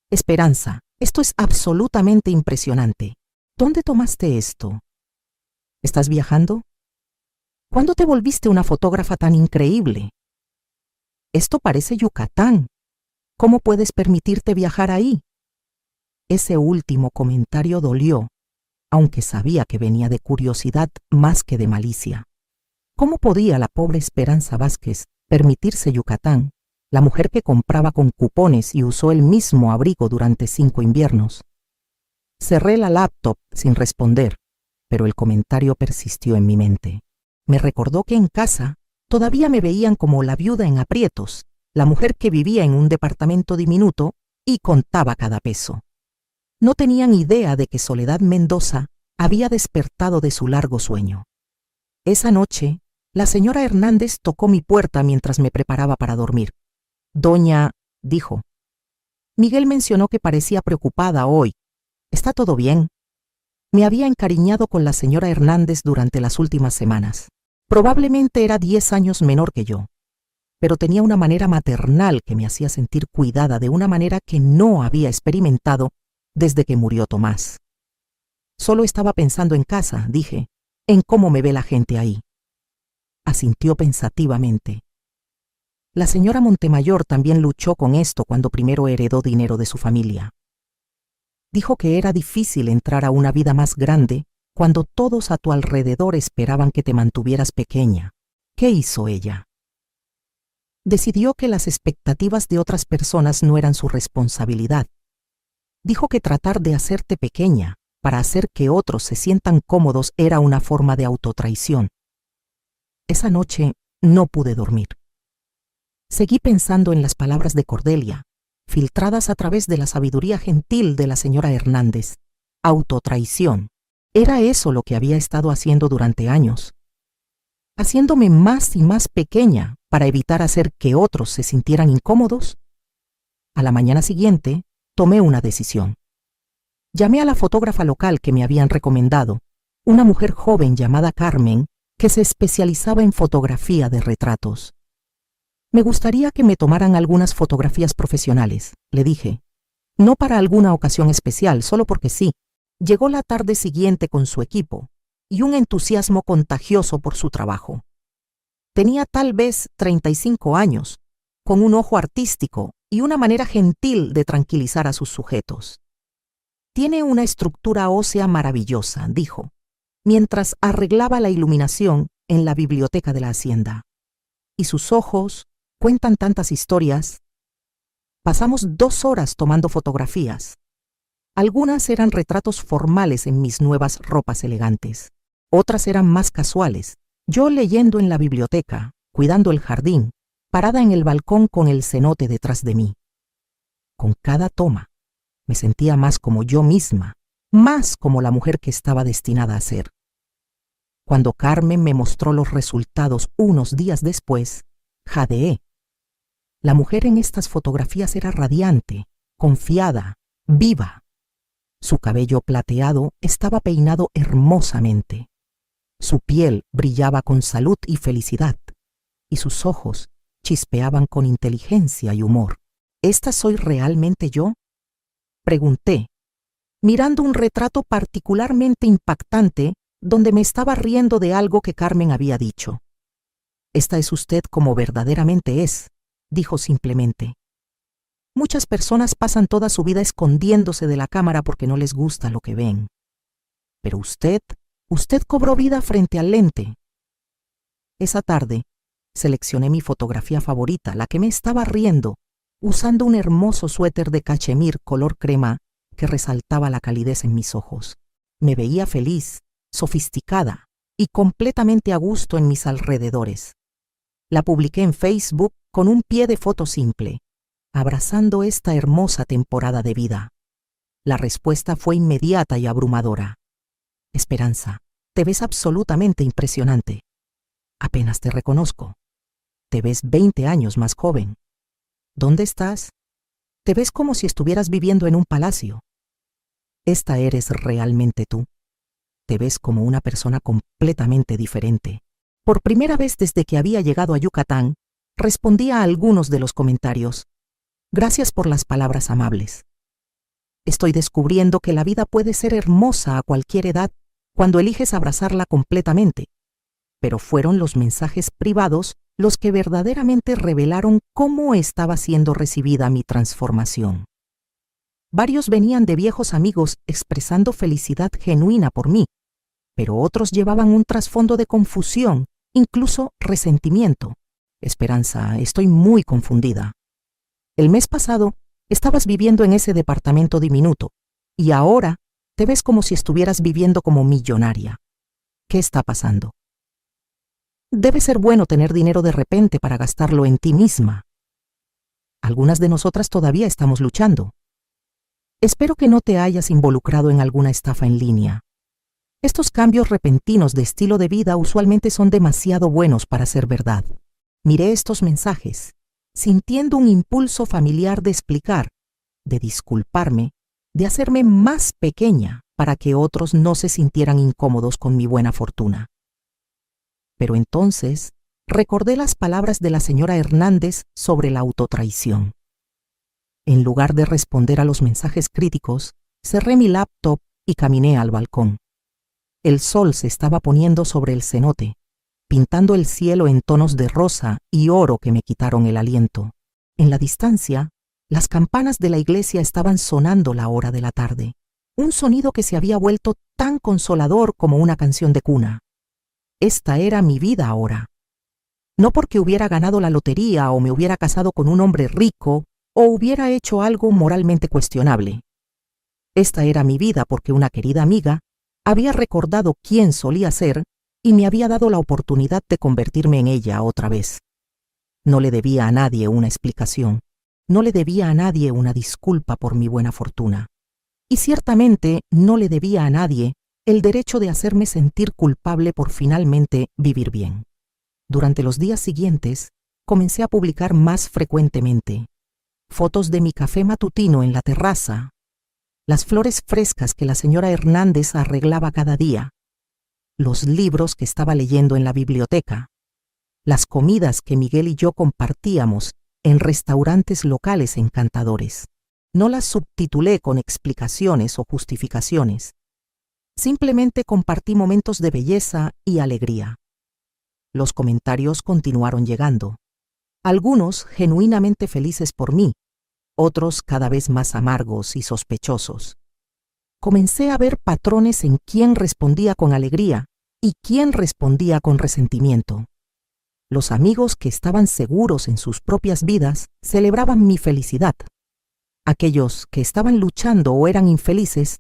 Esperanza, esto es absolutamente impresionante. ¿Dónde tomaste esto? ¿Estás viajando? ¿Cuándo te volviste una fotógrafa tan increíble? Esto parece Yucatán. ¿Cómo puedes permitirte viajar ahí? Ese último comentario dolió, aunque sabía que venía de curiosidad más que de malicia. ¿Cómo podía la pobre Esperanza Vázquez permitirse Yucatán, la mujer que compraba con cupones y usó el mismo abrigo durante 5 inviernos? Cerré la laptop sin responder, pero el comentario persistió en mi mente. Me recordó que en casa todavía me veían como la viuda en aprietos, la mujer que vivía en un departamento diminuto y contaba cada peso. No tenían idea de que Soledad Mendoza había despertado de su largo sueño. Esa noche, la señora Hernández tocó mi puerta mientras me preparaba para dormir. Doña, dijo. Miguel mencionó que parecía preocupada hoy. ¿Está todo bien? Me había encariñado con la señora Hernández durante las últimas semanas. Probablemente era 10 años menor que yo, pero tenía una manera maternal que me hacía sentir cuidada de una manera que no había experimentado desde que murió Tomás. Solo estaba pensando en casa, dije, en cómo me ve la gente ahí. Asintió pensativamente. La señora Montemayor también luchó con esto cuando primero heredó dinero de su familia. Dijo que era difícil entrar a una vida más grande cuando todos a tu alrededor esperaban que te mantuvieras pequeña. ¿Qué hizo ella? Decidió que las expectativas de otras personas no eran su responsabilidad. Dijo que tratar de hacerte pequeña para hacer que otros se sientan cómodos era una forma de autotraición. Esa noche no pude dormir. Seguí pensando en las palabras de Cordelia, filtradas a través de la sabiduría gentil de la señora Hernández. Autotraición. Era eso lo que había estado haciendo durante años. Haciéndome más y más pequeña para evitar hacer que otros se sintieran incómodos. A la mañana siguiente, tomé una decisión. Llamé a la fotógrafa local que me habían recomendado, una mujer joven llamada Carmen, que se especializaba en fotografía de retratos. Me gustaría que me tomaran algunas fotografías profesionales, le dije. No para alguna ocasión especial, solo porque sí. Llegó la tarde siguiente con su equipo y un entusiasmo contagioso por su trabajo. Tenía tal vez 35 años, con un ojo artístico y una manera gentil de tranquilizar a sus sujetos. Tiene una estructura ósea maravillosa, dijo, mientras arreglaba la iluminación en la biblioteca de la hacienda. Y sus ojos cuentan tantas historias. Pasamos 2 horas tomando fotografías. Algunas eran retratos formales en mis nuevas ropas elegantes. Otras eran más casuales. Yo leyendo en la biblioteca, cuidando el jardín, parada en el balcón con el cenote detrás de mí. Con cada toma, me sentía más como yo misma, más como la mujer que estaba destinada a ser. Cuando Carmen me mostró los resultados unos días después, jadeé. La mujer en estas fotografías era radiante, confiada, viva. Su cabello plateado estaba peinado hermosamente. Su piel brillaba con salud y felicidad, y sus ojos chispeaban con inteligencia y humor. ¿Esta soy realmente yo?, pregunté, mirando un retrato particularmente impactante donde me estaba riendo de algo que Carmen había dicho. «Esta es usted como verdaderamente es», dijo simplemente. Muchas personas pasan toda su vida escondiéndose de la cámara porque no les gusta lo que ven. Pero usted cobró vida frente al lente. Esa tarde, seleccioné mi fotografía favorita, la que me estaba riendo, usando un hermoso suéter de cachemir color crema que resaltaba la calidez en mis ojos. Me veía feliz, sofisticada y completamente a gusto en mis alrededores. La publiqué en Facebook con un pie de foto simple, abrazando esta hermosa temporada de vida. La respuesta fue inmediata y abrumadora. «Esperanza, te ves absolutamente impresionante. Apenas te reconozco. Te ves 20 años más joven. ¿Dónde estás? Te ves como si estuvieras viviendo en un palacio. Esta eres realmente tú. Te ves como una persona completamente diferente». Por primera vez desde que había llegado a Yucatán, respondí a algunos de los comentarios. Gracias por las palabras amables. Estoy descubriendo que la vida puede ser hermosa a cualquier edad cuando eliges abrazarla completamente. Pero fueron los mensajes privados los que verdaderamente revelaron cómo estaba siendo recibida mi transformación. Varios venían de viejos amigos expresando felicidad genuina por mí, pero otros llevaban un trasfondo de confusión, incluso resentimiento. «Esperanza, estoy muy confundida. El mes pasado estabas viviendo en ese departamento diminuto y ahora te ves como si estuvieras viviendo como millonaria. ¿Qué está pasando? Debe ser bueno tener dinero de repente para gastarlo en ti misma. Algunas de nosotras todavía estamos luchando. Espero que no te hayas involucrado en alguna estafa en línea. Estos cambios repentinos de estilo de vida usualmente son demasiado buenos para ser verdad». Miré estos mensajes, sintiendo un impulso familiar de explicar, de disculparme, de hacerme más pequeña para que otros no se sintieran incómodos con mi buena fortuna. Pero entonces recordé las palabras de la señora Hernández sobre la autotraición. En lugar de responder a los mensajes críticos, cerré mi laptop y caminé al balcón. El sol se estaba poniendo sobre el cenote, pintando el cielo en tonos de rosa y oro que me quitaron el aliento. En la distancia, las campanas de la iglesia estaban sonando la hora de la tarde, un sonido que se había vuelto tan consolador como una canción de cuna. Esta era mi vida ahora. No porque hubiera ganado la lotería o me hubiera casado con un hombre rico o hubiera hecho algo moralmente cuestionable. Esta era mi vida porque una querida amiga había recordado quién solía ser y me había dado la oportunidad de convertirme en ella otra vez. No le debía a nadie una explicación, no le debía a nadie una disculpa por mi buena fortuna. Y ciertamente no le debía a nadie el derecho de hacerme sentir culpable por finalmente vivir bien. Durante los días siguientes, comencé a publicar más frecuentemente fotos de mi café matutino en la terraza, las flores frescas que la señora Hernández arreglaba cada día, los libros que estaba leyendo en la biblioteca, las comidas que Miguel y yo compartíamos en restaurantes locales encantadores. No las subtitulé con explicaciones o justificaciones. Simplemente compartí momentos de belleza y alegría. Los comentarios continuaron llegando, algunos genuinamente felices por mí, otros cada vez más amargos y sospechosos. Comencé a ver patrones en quién respondía con alegría y quién respondía con resentimiento. Los amigos que estaban seguros en sus propias vidas celebraban mi felicidad. Aquellos que estaban luchando o eran infelices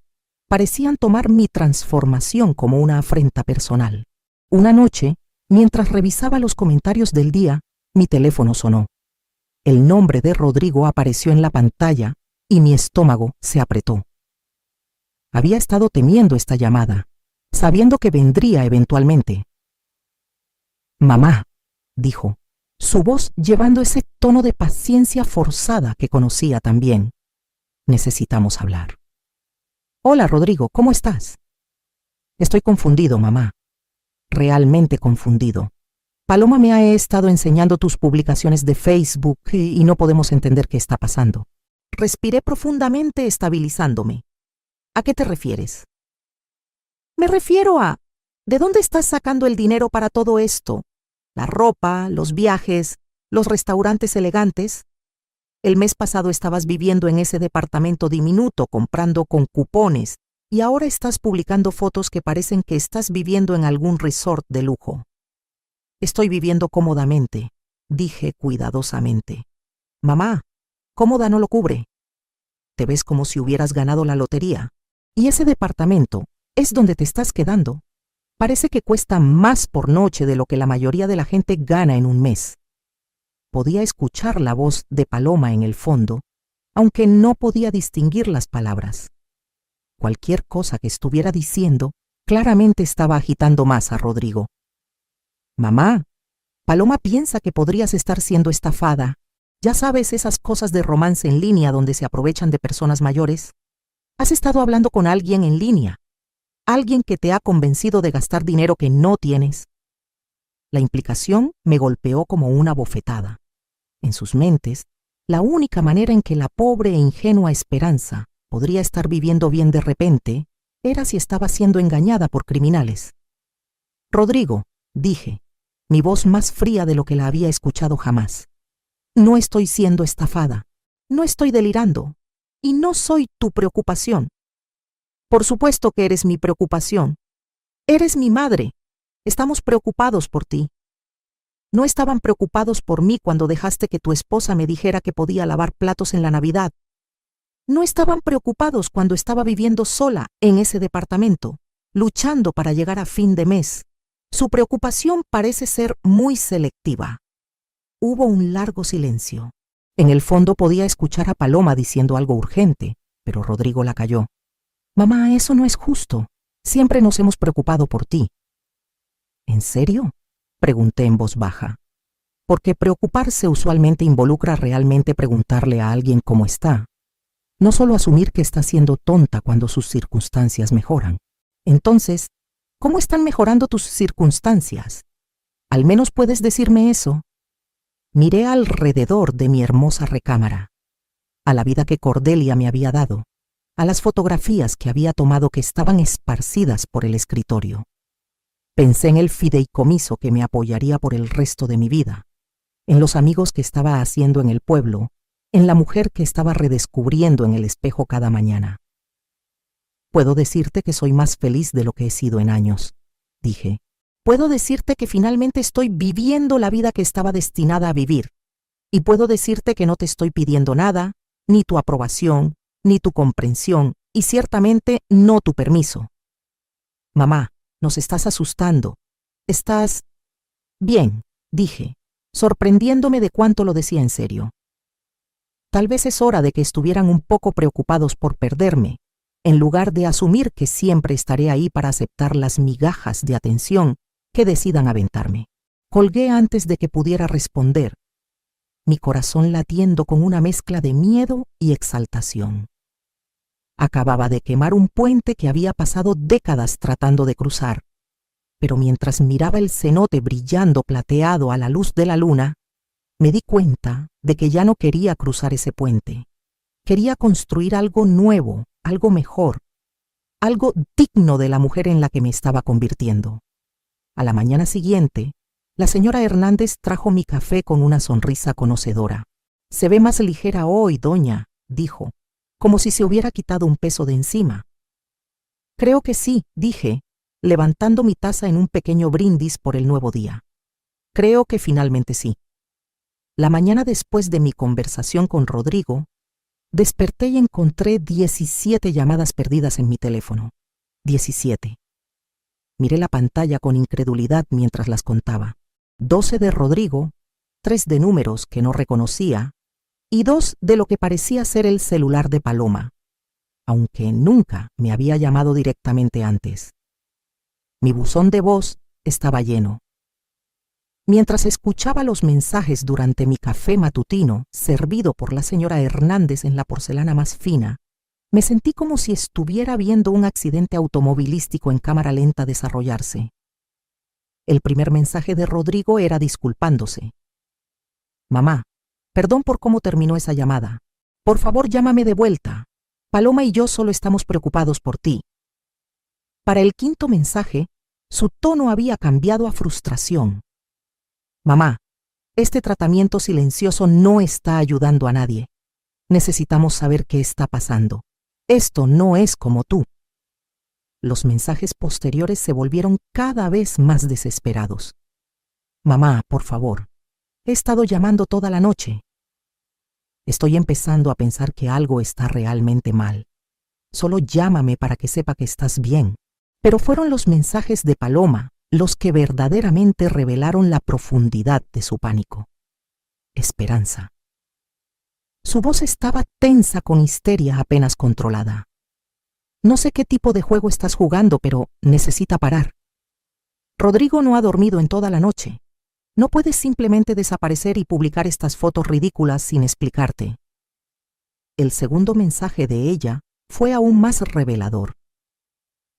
parecían tomar mi transformación como una afrenta personal. Una noche, mientras revisaba los comentarios del día, mi teléfono sonó. El nombre de Rodrigo apareció en la pantalla y mi estómago se apretó. Había estado temiendo esta llamada, sabiendo que vendría eventualmente. «Mamá», dijo, su voz llevando ese tono de paciencia forzada que conocía tan bien. «Necesitamos hablar». «Hola, Rodrigo, ¿cómo estás?» «Estoy confundido, mamá. Realmente confundido. Paloma me ha estado enseñando tus publicaciones de Facebook y no podemos entender qué está pasando». Respiré profundamente, estabilizándome. «¿A qué te refieres?» «Me refiero a... ¿de dónde estás sacando el dinero para todo esto? La ropa, los viajes, los restaurantes elegantes. El mes pasado estabas viviendo en ese departamento diminuto comprando con cupones y ahora estás publicando fotos que parecen que estás viviendo en algún resort de lujo». «Estoy viviendo cómodamente», dije cuidadosamente. «Mamá, cómoda no lo cubre. Te ves como si hubieras ganado la lotería. Y ese departamento es donde te estás quedando. Parece que cuesta más por noche de lo que la mayoría de la gente gana en un mes». Podía escuchar la voz de Paloma en el fondo, aunque no podía distinguir las palabras. Cualquier cosa que estuviera diciendo claramente estaba agitando más a Rodrigo. «Mamá, Paloma piensa que podrías estar siendo estafada. Ya sabes, esas cosas de romance en línea donde se aprovechan de personas mayores. Has estado hablando con alguien en línea. Alguien que te ha convencido de gastar dinero que no tienes». La implicación me golpeó como una bofetada. En sus mentes, la única manera en que la pobre e ingenua Esperanza podría estar viviendo bien de repente era si estaba siendo engañada por criminales. «Rodrigo», dije, mi voz más fría de lo que la había escuchado jamás. «No estoy siendo estafada, no estoy delirando, y no soy tu preocupación. Por supuesto que eres mi preocupación. Eres mi madre. Estamos preocupados por ti. No estaban preocupados por mí cuando dejaste que tu esposa me dijera que podía lavar platos en la Navidad. No estaban preocupados cuando estaba viviendo sola en ese departamento, luchando para llegar a fin de mes. Su preocupación parece ser muy selectiva». Hubo un largo silencio. En el fondo podía escuchar a Paloma diciendo algo urgente, pero Rodrigo la calló. «Mamá, eso no es justo. Siempre nos hemos preocupado por ti». «¿En serio?», pregunté en voz baja. Porque preocuparse usualmente involucra realmente preguntarle a alguien cómo está. No solo asumir que está siendo tonta cuando sus circunstancias mejoran. Entonces, ¿cómo están mejorando tus circunstancias? Al menos puedes decirme eso. Miré alrededor de mi hermosa recámara, a la vida que Cordelia me había dado, a las fotografías que había tomado que estaban esparcidas por el escritorio. Pensé en el fideicomiso que me apoyaría por el resto de mi vida, en los amigos que estaba haciendo en el pueblo, en la mujer que estaba redescubriendo en el espejo cada mañana. Puedo decirte que soy más feliz de lo que he sido en años, dije. Puedo decirte que finalmente estoy viviendo la vida que estaba destinada a vivir. Y puedo decirte que no te estoy pidiendo nada, ni tu aprobación, ni tu comprensión, y ciertamente no tu permiso. Mamá, nos estás asustando. Estás... Bien, dije, sorprendiéndome de cuánto lo decía en serio. Tal vez es hora de que estuvieran un poco preocupados por perderme, en lugar de asumir que siempre estaré ahí para aceptar las migajas de atención que decidan aventarme. Colgué antes de que pudiera responder, mi corazón latiendo con una mezcla de miedo y exaltación. Acababa de quemar un puente que había pasado décadas tratando de cruzar, pero mientras miraba el cenote brillando plateado a la luz de la luna, me di cuenta de que ya no quería cruzar ese puente. Quería construir algo nuevo, algo mejor, algo digno de la mujer en la que me estaba convirtiendo. A la mañana siguiente, la señora Hernández trajo mi café con una sonrisa conocedora. Se ve más ligera hoy, doña, dijo, como si se hubiera quitado un peso de encima. Creo que sí, dije, levantando mi taza en un pequeño brindis por el nuevo día. Creo que finalmente sí. La mañana después de mi conversación con Rodrigo, desperté y encontré 17 llamadas perdidas en mi teléfono. 17. Miré la pantalla con incredulidad mientras las contaba. 12 de Rodrigo, 3 de números que no reconocía y 2 de lo que parecía ser el celular de Paloma, aunque nunca me había llamado directamente antes. Mi buzón de voz estaba lleno. Mientras escuchaba los mensajes durante mi café matutino, servido por la señora Hernández en la porcelana más fina, me sentí como si estuviera viendo un accidente automovilístico en cámara lenta desarrollarse. El primer mensaje de Rodrigo era disculpándose. Mamá, perdón por cómo terminó esa llamada. Por favor, llámame de vuelta. Paloma y yo solo estamos preocupados por ti. Para el quinto mensaje, su tono había cambiado a frustración. Mamá, este tratamiento silencioso no está ayudando a nadie. Necesitamos saber qué está pasando. Esto no es como tú. Los mensajes posteriores se volvieron cada vez más desesperados. Mamá, por favor, he estado llamando toda la noche. Estoy empezando a pensar que algo está realmente mal. Solo llámame para que sepa que estás bien. Pero fueron los mensajes de Paloma los que verdaderamente revelaron la profundidad de su pánico. Esperanza. Su voz estaba tensa con histeria apenas controlada. No sé qué tipo de juego estás jugando, pero necesita parar. Rodrigo no ha dormido en toda la noche. No puedes simplemente desaparecer y publicar estas fotos ridículas sin explicarte. El segundo mensaje de ella fue aún más revelador.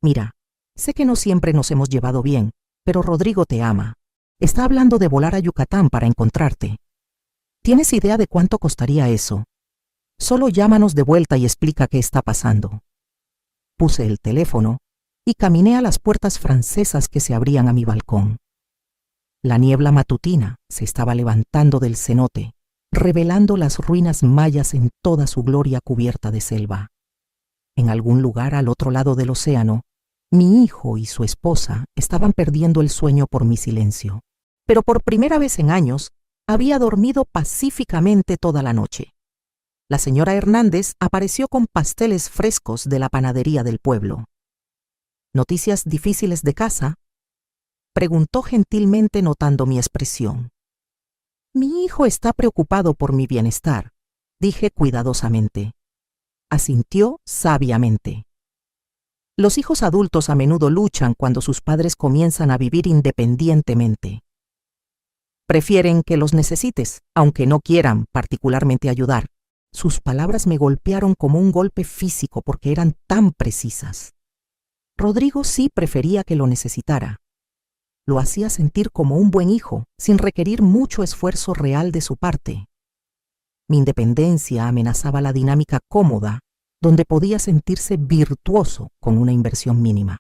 Mira, sé que no siempre nos hemos llevado bien, pero Rodrigo te ama. Está hablando de volar a Yucatán para encontrarte. ¿Tienes idea de cuánto costaría eso? Solo llámanos de vuelta y explica qué está pasando. Puse el teléfono y caminé a las puertas francesas que se abrían a mi balcón. La niebla matutina se estaba levantando del cenote, revelando las ruinas mayas en toda su gloria cubierta de selva. En algún lugar al otro lado del océano, mi hijo y su esposa estaban perdiendo el sueño por mi silencio. Pero por primera vez en años, había dormido pacíficamente toda la noche. La señora Hernández apareció con pasteles frescos de la panadería del pueblo. ¿Noticias difíciles de casa?, preguntó gentilmente notando mi expresión. Mi hijo está preocupado por mi bienestar, dije cuidadosamente. Asintió sabiamente. Los hijos adultos a menudo luchan cuando sus padres comienzan a vivir independientemente. Prefieren que los necesites, aunque no quieran particularmente ayudar. Sus palabras me golpearon como un golpe físico porque eran tan precisas. Rodrigo sí prefería que lo necesitara. Lo hacía sentir como un buen hijo, sin requerir mucho esfuerzo real de su parte. Mi independencia amenazaba la dinámica cómoda, donde podía sentirse virtuoso con una inversión mínima.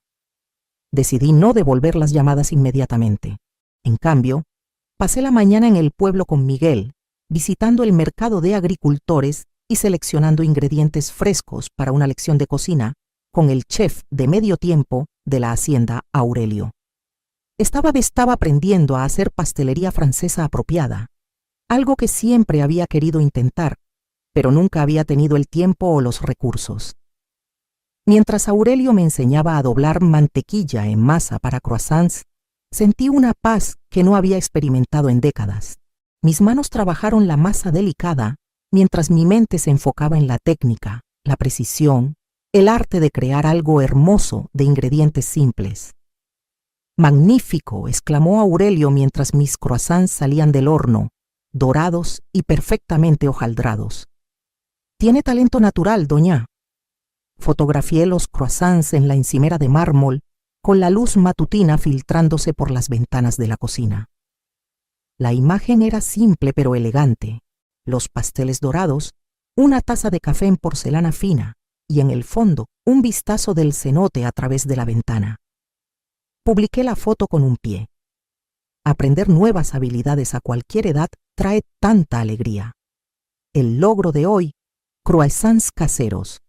Decidí no devolver las llamadas inmediatamente. En cambio, pasé la mañana en el pueblo con Miguel, visitando el mercado de agricultores y seleccionando ingredientes frescos para una lección de cocina con el chef de medio tiempo de la hacienda Aurelio. Estaba aprendiendo a hacer pastelería francesa apropiada, algo que siempre había querido intentar, pero nunca había tenido el tiempo o los recursos. Mientras Aurelio me enseñaba a doblar mantequilla en masa para croissants, sentí una paz que no había experimentado en décadas. Mis manos trabajaron la masa delicada, mientras mi mente se enfocaba en la técnica, la precisión, el arte de crear algo hermoso de ingredientes simples. «Magnífico», exclamó Aurelio mientras mis croissants salían del horno, dorados y perfectamente hojaldrados. «Tiene talento natural, doña». Fotografié los croissants en la encimera de mármol, con la luz matutina filtrándose por las ventanas de la cocina. La imagen era simple pero elegante. Los pasteles dorados, una taza de café en porcelana fina y en el fondo un vistazo del cenote a través de la ventana. Publiqué la foto con un pie. Aprender nuevas habilidades a cualquier edad trae tanta alegría. El logro de hoy, croissants caseros.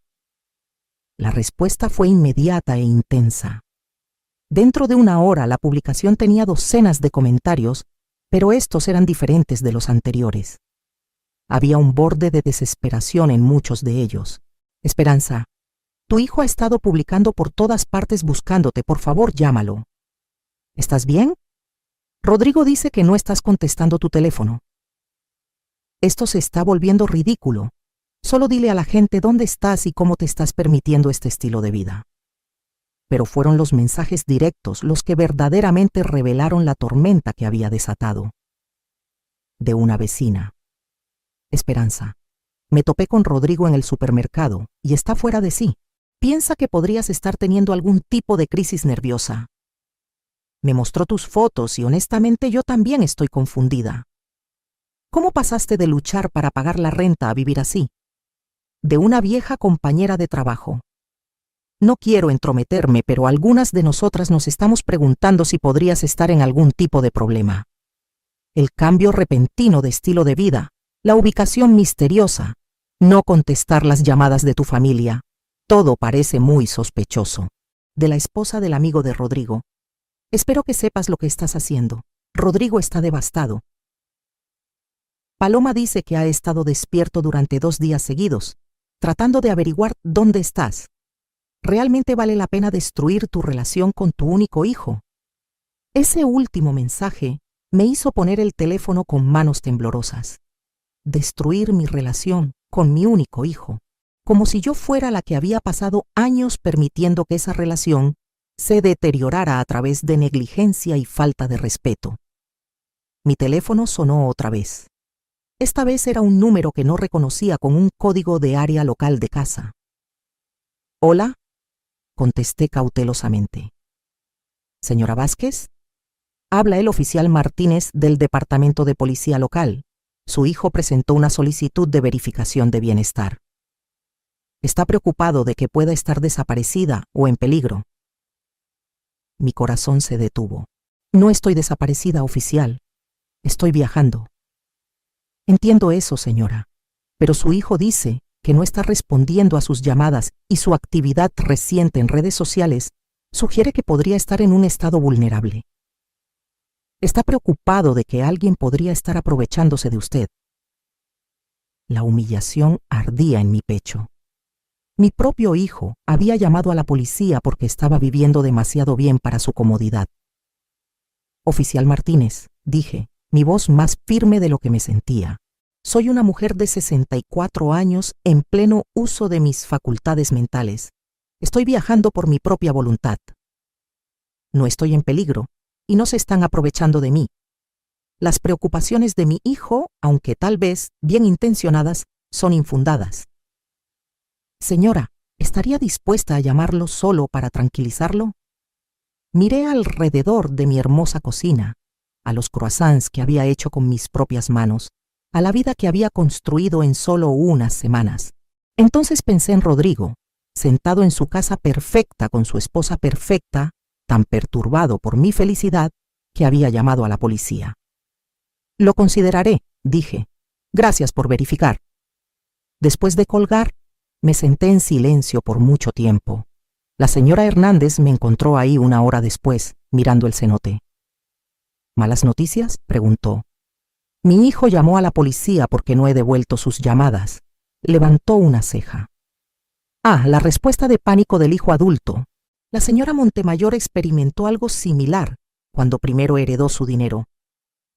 La respuesta fue inmediata e intensa. Dentro de una hora la publicación tenía docenas de comentarios, pero estos eran diferentes de los anteriores. Había un borde de desesperación en muchos de ellos. «Esperanza, tu hijo ha estado publicando por todas partes buscándote, por favor llámalo». «¿Estás bien? Rodrigo dice que no estás contestando tu teléfono». «Esto se está volviendo ridículo. Solo dile a la gente dónde estás y cómo te estás permitiendo este estilo de vida». Pero fueron los mensajes directos los que verdaderamente revelaron la tormenta que había desatado. De una vecina. «Esperanza, me topé con Rodrigo en el supermercado y está fuera de sí. Piensa que podrías estar teniendo algún tipo de crisis nerviosa. Me mostró tus fotos y honestamente yo también estoy confundida. ¿Cómo pasaste de luchar para pagar la renta a vivir así? De una vieja compañera de trabajo. No quiero entrometerme, pero algunas de nosotras nos estamos preguntando si podrías estar en algún tipo de problema. El cambio repentino de estilo de vida, la ubicación misteriosa, no contestar las llamadas de tu familia, todo parece muy sospechoso». De la esposa del amigo de Rodrigo. «Espero que sepas lo que estás haciendo. Rodrigo está devastado. Paloma dice que ha estado despierto durante 2 días seguidos, tratando de averiguar dónde estás. ¿Realmente vale la pena destruir tu relación con tu único hijo?» Ese último mensaje me hizo poner el teléfono con manos temblorosas. Destruir mi relación con mi único hijo, como si yo fuera la que había pasado años permitiendo que esa relación se deteriorara a través de negligencia y falta de respeto. Mi teléfono sonó otra vez. Esta vez era un número que no reconocía con un código de área local de casa. «Hola», contesté cautelosamente. «Señora Vázquez, habla el oficial Martínez del Departamento de Policía Local. Su hijo presentó una solicitud de verificación de bienestar. Está preocupado de que pueda estar desaparecida o en peligro». Mi corazón se detuvo. «No estoy desaparecida, oficial. Estoy viajando». «Entiendo eso, señora, pero su hijo dice que no está respondiendo a sus llamadas y su actividad reciente en redes sociales sugiere que podría estar en un estado vulnerable. Está preocupado de que alguien podría estar aprovechándose de usted». La humillación ardía en mi pecho. Mi propio hijo había llamado a la policía porque estaba viviendo demasiado bien para su comodidad. «Oficial Martínez», dije, mi voz más firme de lo que me sentía. «Soy una mujer de 64 años en pleno uso de mis facultades mentales. Estoy viajando por mi propia voluntad. No estoy en peligro y no se están aprovechando de mí. Las preocupaciones de mi hijo, aunque tal vez bien intencionadas, son infundadas. Señora, ¿estaría dispuesta a llamarlo solo para tranquilizarlo? Miré alrededor de mi hermosa cocina, a los croissants que había hecho con mis propias manos, a la vida que había construido en solo unas semanas. Entonces pensé en Rodrigo, sentado en su casa perfecta con su esposa perfecta, tan perturbado por mi felicidad que había llamado a la policía. Lo consideraré, dije. Gracias por verificar. Después de colgar, me senté en silencio por mucho tiempo. La señora Hernández me encontró ahí una hora después, mirando el cenote. ¿Malas noticias?, preguntó. Mi hijo llamó a la policía porque no he devuelto sus llamadas. Levantó una ceja. Ah, la respuesta de pánico del hijo adulto. La señora Montemayor experimentó algo similar cuando primero heredó su dinero.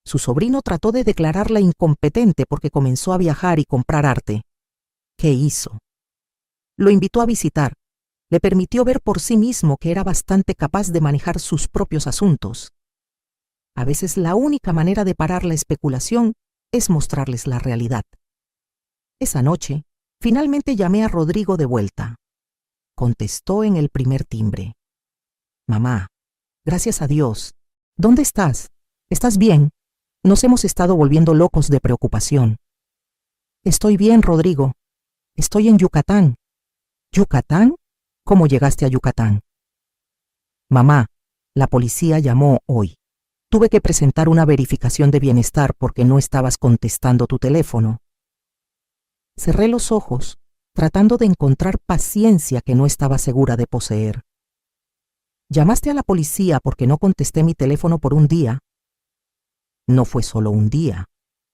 Su sobrino trató de declararla incompetente porque comenzó a viajar y comprar arte. ¿Qué hizo? Lo invitó a visitar. Le permitió ver por sí mismo que era bastante capaz de manejar sus propios asuntos. A veces la única manera de parar la especulación es mostrarles la realidad. Esa noche, finalmente llamé a Rodrigo de vuelta. Contestó en el primer timbre. Mamá, gracias a Dios. ¿Dónde estás? ¿Estás bien? Nos hemos estado volviendo locos de preocupación. Estoy bien, Rodrigo. Estoy en Yucatán. ¿Yucatán? ¿Cómo llegaste a Yucatán? Mamá, la policía llamó hoy. Tuve que presentar una verificación de bienestar porque no estabas contestando tu teléfono. Cerré los ojos, tratando de encontrar paciencia que no estaba segura de poseer. ¿Llamaste a la policía porque no contesté mi teléfono por un día? No fue solo un día,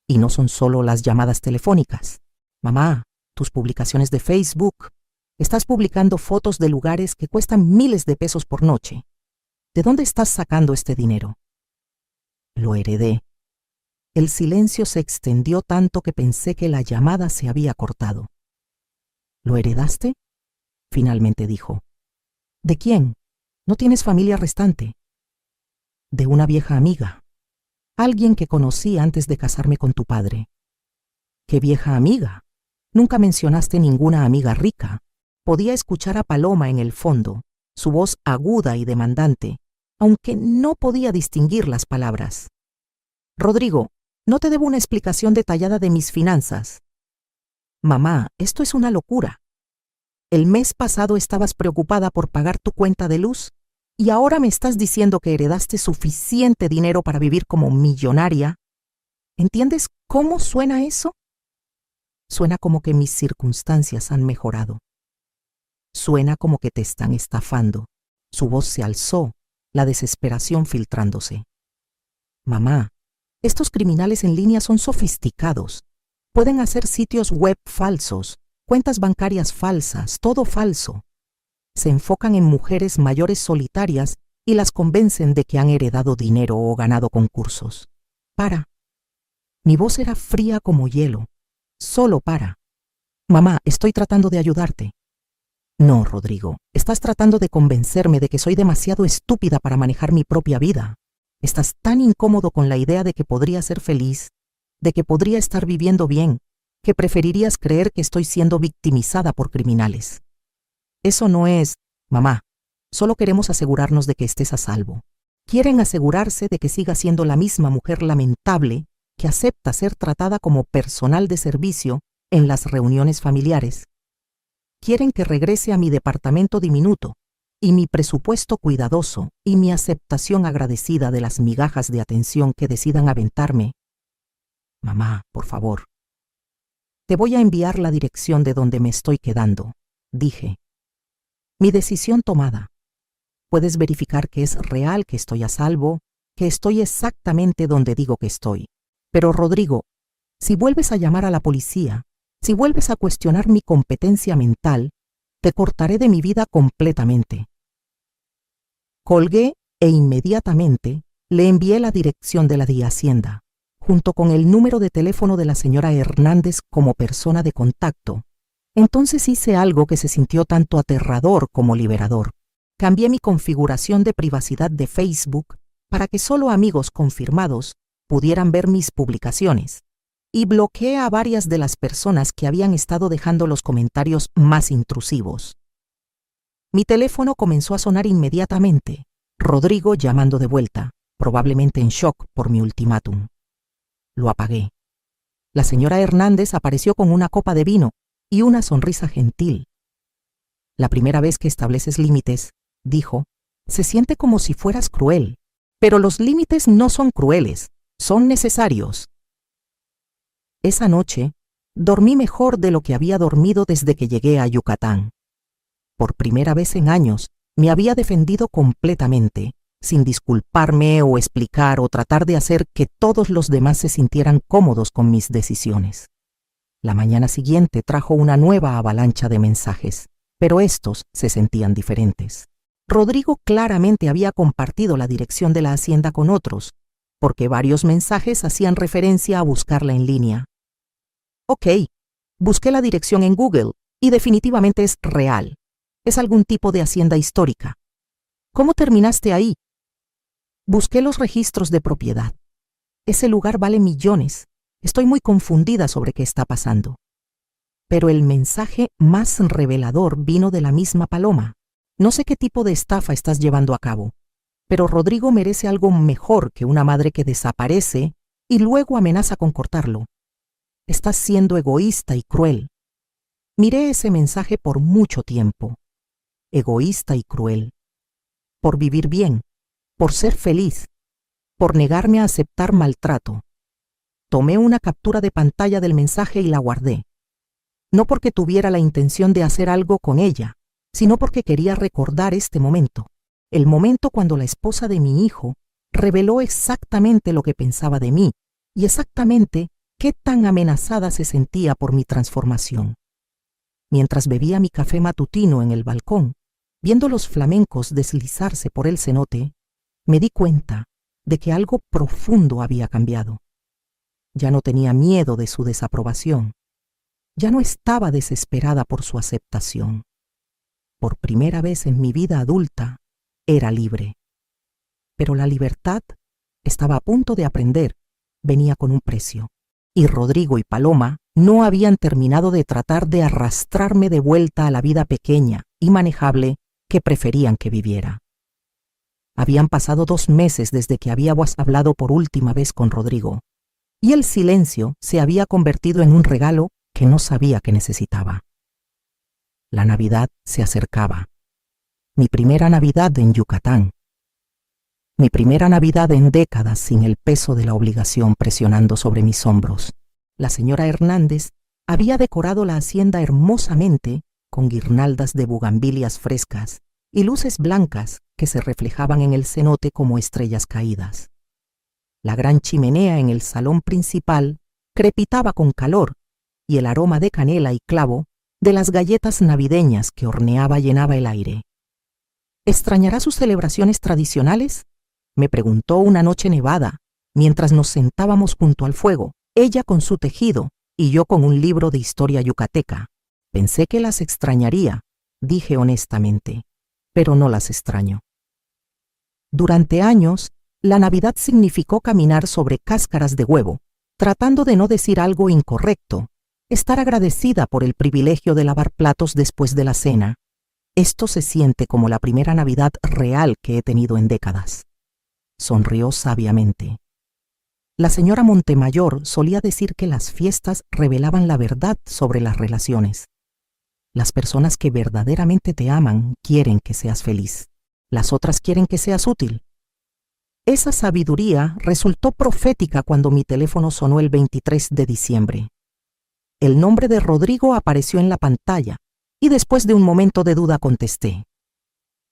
y no son solo las llamadas telefónicas. Mamá, tus publicaciones de Facebook. Estás publicando fotos de lugares que cuestan miles de pesos por noche. ¿De dónde estás sacando este dinero? Lo heredé. El silencio se extendió tanto que pensé que la llamada se había cortado. ¿Lo heredaste?, finalmente dijo. ¿De quién? ¿No tienes familia restante? De una vieja amiga. Alguien que conocí antes de casarme con tu padre. ¿Qué vieja amiga? Nunca mencionaste ninguna amiga rica. Podía escuchar a Paloma en el fondo, su voz aguda y demandante, aunque no podía distinguir las palabras. Rodrigo, no te debo una explicación detallada de mis finanzas. Mamá, esto es una locura. El mes pasado estabas preocupada por pagar tu cuenta de luz y ahora me estás diciendo que heredaste suficiente dinero para vivir como millonaria. ¿Entiendes cómo suena eso? Suena como que mis circunstancias han mejorado. Suena como que te están estafando. Su voz se alzó, la desesperación filtrándose. Mamá, estos criminales en línea son sofisticados. Pueden hacer sitios web falsos, cuentas bancarias falsas, todo falso. Se enfocan en mujeres mayores solitarias y las convencen de que han heredado dinero o ganado concursos. Para. Mi voz era fría como hielo. Solo para. Mamá, estoy tratando de ayudarte. No, Rodrigo, estás tratando de convencerme de que soy demasiado estúpida para manejar mi propia vida. Estás tan incómodo con la idea de que podría ser feliz, de que podría estar viviendo bien, que preferirías creer que estoy siendo victimizada por criminales. Eso no es, mamá. Solo queremos asegurarnos de que estés a salvo. Quieren asegurarse de que sigas siendo la misma mujer lamentable que acepta ser tratada como personal de servicio en las reuniones familiares. Quieren que regrese a mi departamento diminuto y mi presupuesto cuidadoso y mi aceptación agradecida de las migajas de atención que decidan aventarme. Mamá, por favor. Te voy a enviar la dirección de donde me estoy quedando, dije. Mi decisión tomada. Puedes verificar que es real, que estoy a salvo, que estoy exactamente donde digo que estoy. Pero, Rodrigo, si vuelves a llamar a la policía, si vuelves a cuestionar mi competencia mental, te cortaré de mi vida completamente. Colgué e inmediatamente le envié la dirección de la Hacienda, junto con el número de teléfono de la señora Hernández como persona de contacto. Entonces hice algo que se sintió tanto aterrador como liberador. Cambié mi configuración de privacidad de Facebook para que solo amigos confirmados pudieran ver mis publicaciones. y bloqueé a varias de las personas que habían estado dejando los comentarios más intrusivos. Mi teléfono comenzó a sonar inmediatamente. Rodrigo llamando de vuelta, probablemente en shock por mi ultimátum. Lo apagué. La señora Hernández apareció con una copa de vino y una sonrisa gentil. La primera vez que estableces límites, dijo, se siente como si fueras cruel, pero los límites no son crueles, son necesarios. Esa noche, dormí mejor de lo que había dormido desde que llegué a Yucatán. Por primera vez en años, me había defendido completamente, sin disculparme o explicar o tratar de hacer que todos los demás se sintieran cómodos con mis decisiones. La mañana siguiente trajo una nueva avalancha de mensajes, pero estos se sentían diferentes. Rodrigo claramente había compartido la dirección de la hacienda con otros, porque varios mensajes hacían referencia a buscarla en línea. Ok, busqué la dirección en Google y definitivamente es real. Es algún tipo de hacienda histórica. ¿Cómo terminaste ahí? Busqué los registros de propiedad. Ese lugar vale millones. Estoy muy confundida sobre qué está pasando. Pero el mensaje más revelador vino de la misma Paloma. No sé qué tipo de estafa estás llevando a cabo, pero Rodrigo merece algo mejor que una madre que desaparece y luego amenaza con cortarlo. Estás siendo egoísta y cruel. Miré ese mensaje por mucho tiempo. Egoísta y cruel. Por vivir bien, por ser feliz, por negarme a aceptar maltrato. Tomé una captura de pantalla del mensaje y la guardé. No porque tuviera la intención de hacer algo con ella, sino porque quería recordar este momento, el momento cuando la esposa de mi hijo reveló exactamente lo que pensaba de mí y exactamente qué tan amenazada se sentía por mi transformación. Mientras bebía mi café matutino en el balcón, viendo los flamencos deslizarse por el cenote, me di cuenta de que algo profundo había cambiado. Ya no tenía miedo de su desaprobación. Ya no estaba desesperada por su aceptación. Por primera vez en mi vida adulta, era libre. Pero la libertad, estaba a punto de aprender, venía con un precio. Y Rodrigo y Paloma no habían terminado de tratar de arrastrarme de vuelta a la vida pequeña y manejable que preferían que viviera. Habían pasado 2 meses desde que habíamos hablado por última vez con Rodrigo, y el silencio se había convertido en un regalo que no sabía que necesitaba. La Navidad se acercaba. Mi primera Navidad en Yucatán. Mi primera Navidad en décadas sin el peso de la obligación presionando sobre mis hombros. La señora Hernández había decorado la hacienda hermosamente con guirnaldas de bugambilias frescas y luces blancas que se reflejaban en el cenote como estrellas caídas. La gran chimenea en el salón principal crepitaba con calor y el aroma de canela y clavo de las galletas navideñas que horneaba llenaba el aire. ¿Extrañará sus celebraciones tradicionales?, me preguntó una noche nevada, mientras nos sentábamos junto al fuego, ella con su tejido y yo con un libro de historia yucateca. Pensé que las extrañaría, dije honestamente, pero no las extraño. Durante años, la Navidad significó caminar sobre cáscaras de huevo, tratando de no decir algo incorrecto, estar agradecida por el privilegio de lavar platos después de la cena. Esto se siente como la primera Navidad real que he tenido en décadas. Sonrió sabiamente. La señora Montemayor solía decir que las fiestas revelaban la verdad sobre las relaciones. Las personas que verdaderamente te aman quieren que seas feliz. Las otras quieren que seas útil. Esa sabiduría resultó profética cuando mi teléfono sonó el 23 de diciembre. El nombre de Rodrigo apareció en la pantalla y después de un momento de duda contesté.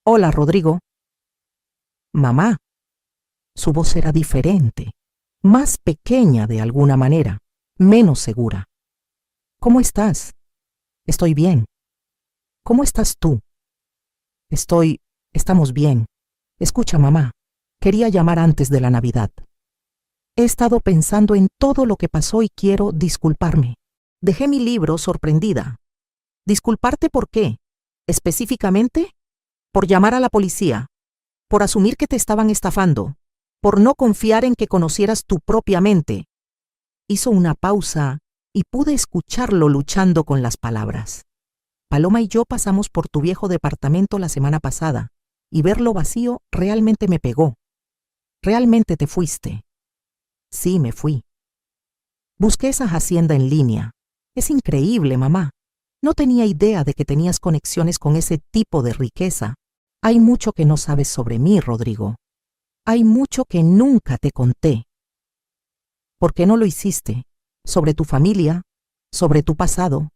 Hola, Rodrigo. Mamá. Su voz era diferente, más pequeña de alguna manera, menos segura. ¿Cómo estás? Estoy bien. ¿Cómo estás tú? Estamos bien. Escucha, mamá, quería llamar antes de la Navidad. He estado pensando en todo lo que pasó y quiero disculparme. Dejé mi libro sorprendida. ¿Disculparte por qué? Específicamente, por llamar a la policía, por asumir que te estaban estafando, por no confiar en que conocieras tu propia mente. Hizo una pausa y pude escucharlo luchando con las palabras. Paloma y yo pasamos por tu viejo departamento la semana pasada y verlo vacío realmente me pegó. ¿Realmente te fuiste? Sí, me fui. Busqué esa hacienda en línea. Es increíble, mamá. No tenía idea de que tenías conexiones con ese tipo de riqueza. Hay mucho que no sabes sobre mí, Rodrigo. Hay mucho que nunca te conté. ¿Por qué no lo hiciste? ¿Sobre tu familia? ¿Sobre tu pasado?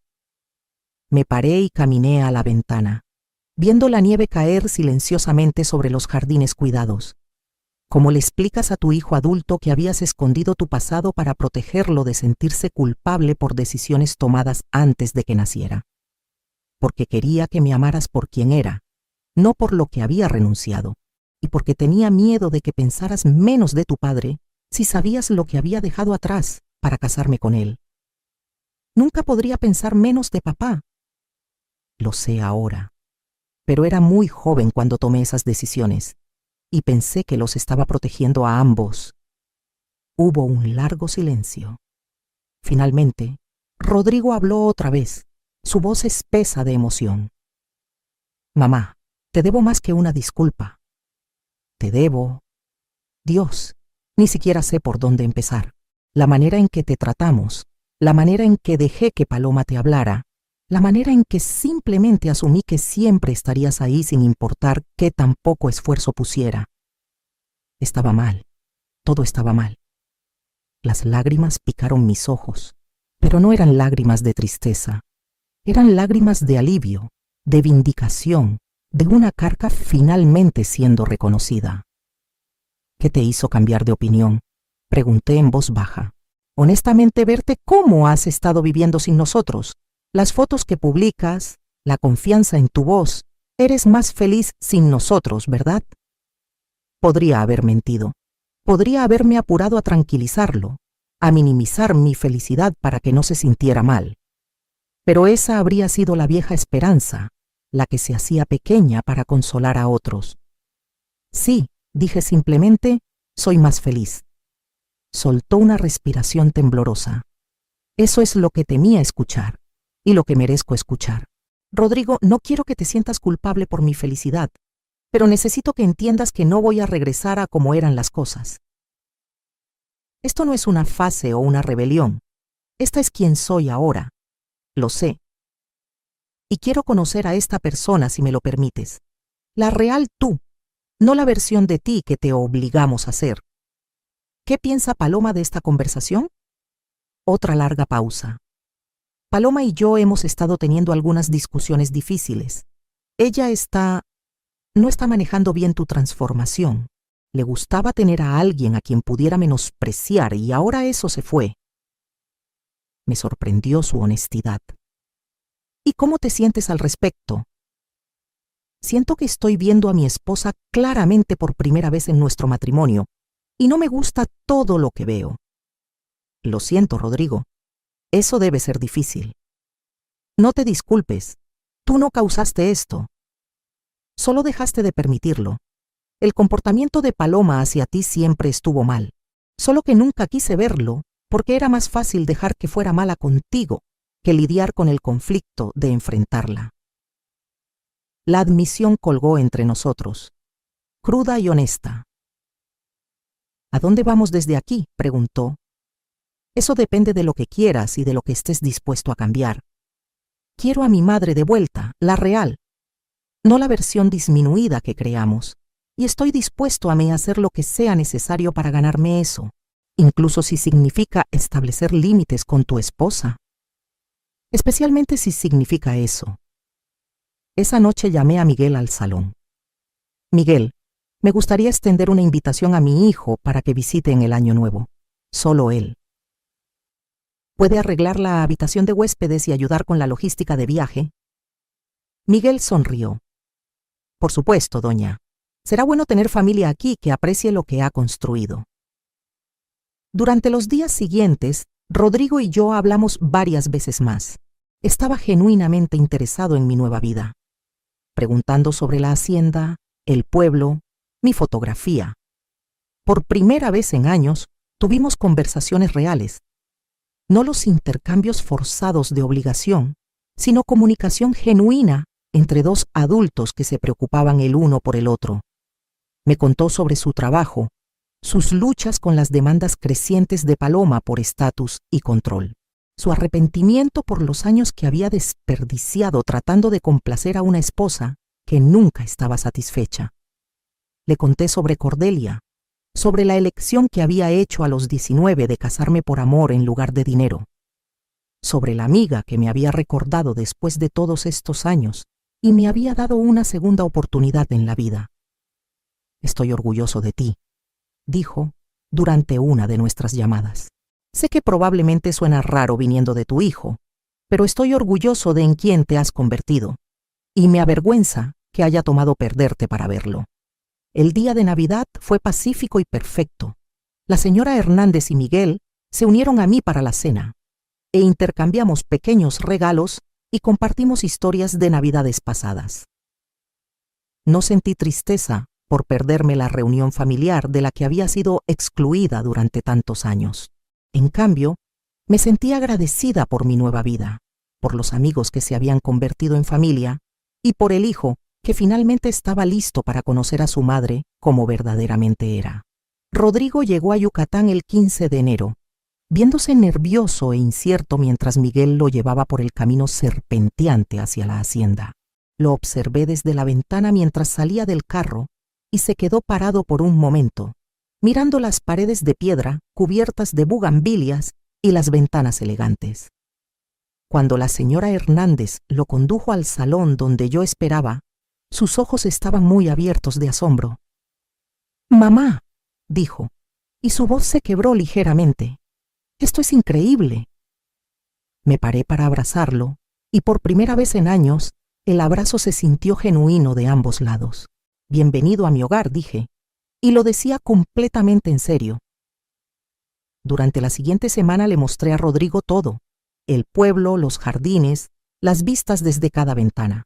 Me paré y caminé a la ventana, viendo la nieve caer silenciosamente sobre los jardines cuidados. ¿Cómo le explicas a tu hijo adulto que habías escondido tu pasado para protegerlo de sentirse culpable por decisiones tomadas antes de que naciera? Porque quería que me amaras por quien era, no por lo que había renunciado, y porque tenía miedo de que pensaras menos de tu padre si sabías lo que había dejado atrás para casarme con él. Nunca podría pensar menos de papá. Lo sé ahora, pero era muy joven cuando tomé esas decisiones y pensé que los estaba protegiendo a ambos. Hubo un largo silencio. Finalmente, Rodrigo habló otra vez, su voz espesa de emoción. Mamá, te debo más que una disculpa. Te debo... Dios, ni siquiera sé por dónde empezar. La manera en que te tratamos, la manera en que dejé que Paloma te hablara, la manera en que simplemente asumí que siempre estarías ahí sin importar qué tan poco esfuerzo pusiera. Estaba mal, todo estaba mal. Las lágrimas picaron mis ojos, pero no eran lágrimas de tristeza. Eran lágrimas de alivio, de vindicación, de una carga finalmente siendo reconocida. ¿Qué te hizo cambiar de opinión? Pregunté en voz baja. Honestamente, verte cómo has estado viviendo sin nosotros. Las fotos que publicas, la confianza en tu voz. Eres más feliz sin nosotros, ¿verdad? Podría haber mentido. Podría haberme apurado a tranquilizarlo, a minimizar mi felicidad para que no se sintiera mal. Pero esa habría sido la vieja esperanza, la que se hacía pequeña para consolar a otros. Sí, dije simplemente, soy más feliz. Soltó una respiración temblorosa. Eso es lo que temía escuchar. Y lo que merezco escuchar. Rodrigo, no quiero que te sientas culpable por mi felicidad, pero necesito que entiendas que no voy a regresar a como eran las cosas. Esto no es una fase o una rebelión. Esta es quien soy ahora. Lo sé. Y quiero conocer a esta persona si me lo permites. La real tú, no la versión de ti que te obligamos a ser. ¿Qué piensa Paloma de esta conversación? Otra larga pausa. Paloma y yo hemos estado teniendo algunas discusiones difíciles. Ella no está manejando bien tu transformación. Le gustaba tener a alguien a quien pudiera menospreciar y ahora eso se fue. Me sorprendió su honestidad. ¿Y cómo te sientes al respecto? Siento que estoy viendo a mi esposa claramente por primera vez en nuestro matrimonio y no me gusta todo lo que veo. Lo siento, Rodrigo. Eso debe ser difícil. No te disculpes. Tú no causaste esto. Solo dejaste de permitirlo. El comportamiento de Paloma hacia ti siempre estuvo mal. Solo que nunca quise verlo porque era más fácil dejar que fuera mala contigo que lidiar con el conflicto de enfrentarla. La admisión colgó entre nosotros, cruda y honesta. ¿A dónde vamos desde aquí?, preguntó. Eso depende de lo que quieras y de lo que estés dispuesto a cambiar. Quiero a mi madre de vuelta, la real, no la versión disminuida que creamos, y estoy dispuesto a hacer lo que sea necesario para ganarme eso, incluso si significa establecer límites con tu esposa. Especialmente si significa eso. Esa noche llamé a Miguel al salón. Miguel, me gustaría extender una invitación a mi hijo para que visite en el año nuevo. Solo él. ¿Puede arreglar la habitación de huéspedes y ayudar con la logística de viaje? Miguel sonrió. Por supuesto, doña. Será bueno tener familia aquí que aprecie lo que ha construido. Durante los días siguientes, Rodrigo y yo hablamos varias veces más. Estaba genuinamente interesado en mi nueva vida. Preguntando sobre la hacienda, el pueblo, mi fotografía. Por primera vez en años, tuvimos conversaciones reales. no los intercambios forzados de obligación, sino comunicación genuina entre dos adultos que se preocupaban el uno por el otro. Me contó sobre su trabajo, sus luchas con las demandas crecientes de Paloma por estatus y control, su arrepentimiento por los años que había desperdiciado tratando de complacer a una esposa que nunca estaba satisfecha. Le conté sobre Cordelia, sobre la elección que había hecho a los 19 de casarme por amor en lugar de dinero, sobre la amiga que me había recordado después de todos estos años y me había dado una segunda oportunidad en la vida. «Estoy orgulloso de ti», dijo durante una de nuestras llamadas. «Sé que probablemente suena raro viniendo de tu hijo, pero estoy orgulloso de en quién te has convertido, y me avergüenza que haya tomado perderte para verlo. El día de Navidad fue pacífico y perfecto. La señora Hernández y Miguel se unieron a mí para la cena, e intercambiamos pequeños regalos y compartimos historias de Navidades pasadas. No sentí tristeza por perderme la reunión familiar de la que había sido excluida durante tantos años. En cambio, me sentí agradecida por mi nueva vida, por los amigos que se habían convertido en familia y por el hijo que finalmente estaba listo para conocer a su madre como verdaderamente era. Rodrigo llegó a Yucatán el 15 de enero, viéndose nervioso e incierto mientras Miguel lo llevaba por el camino serpenteante hacia la hacienda. Lo observé desde la ventana mientras salía del carro y se quedó parado por un momento, mirando las paredes de piedra cubiertas de bugambilias y las ventanas elegantes. Cuando la señora Hernández lo condujo al salón donde yo esperaba, sus ojos estaban muy abiertos de asombro. «Mamá», dijo, y su voz se quebró ligeramente. «Esto es increíble». Me paré para abrazarlo, y por primera vez en años, el abrazo se sintió genuino de ambos lados. «Bienvenido a mi hogar», dije, y lo decía completamente en serio. Durante la siguiente semana le mostré a Rodrigo todo: el pueblo, los jardines, las vistas desde cada ventana.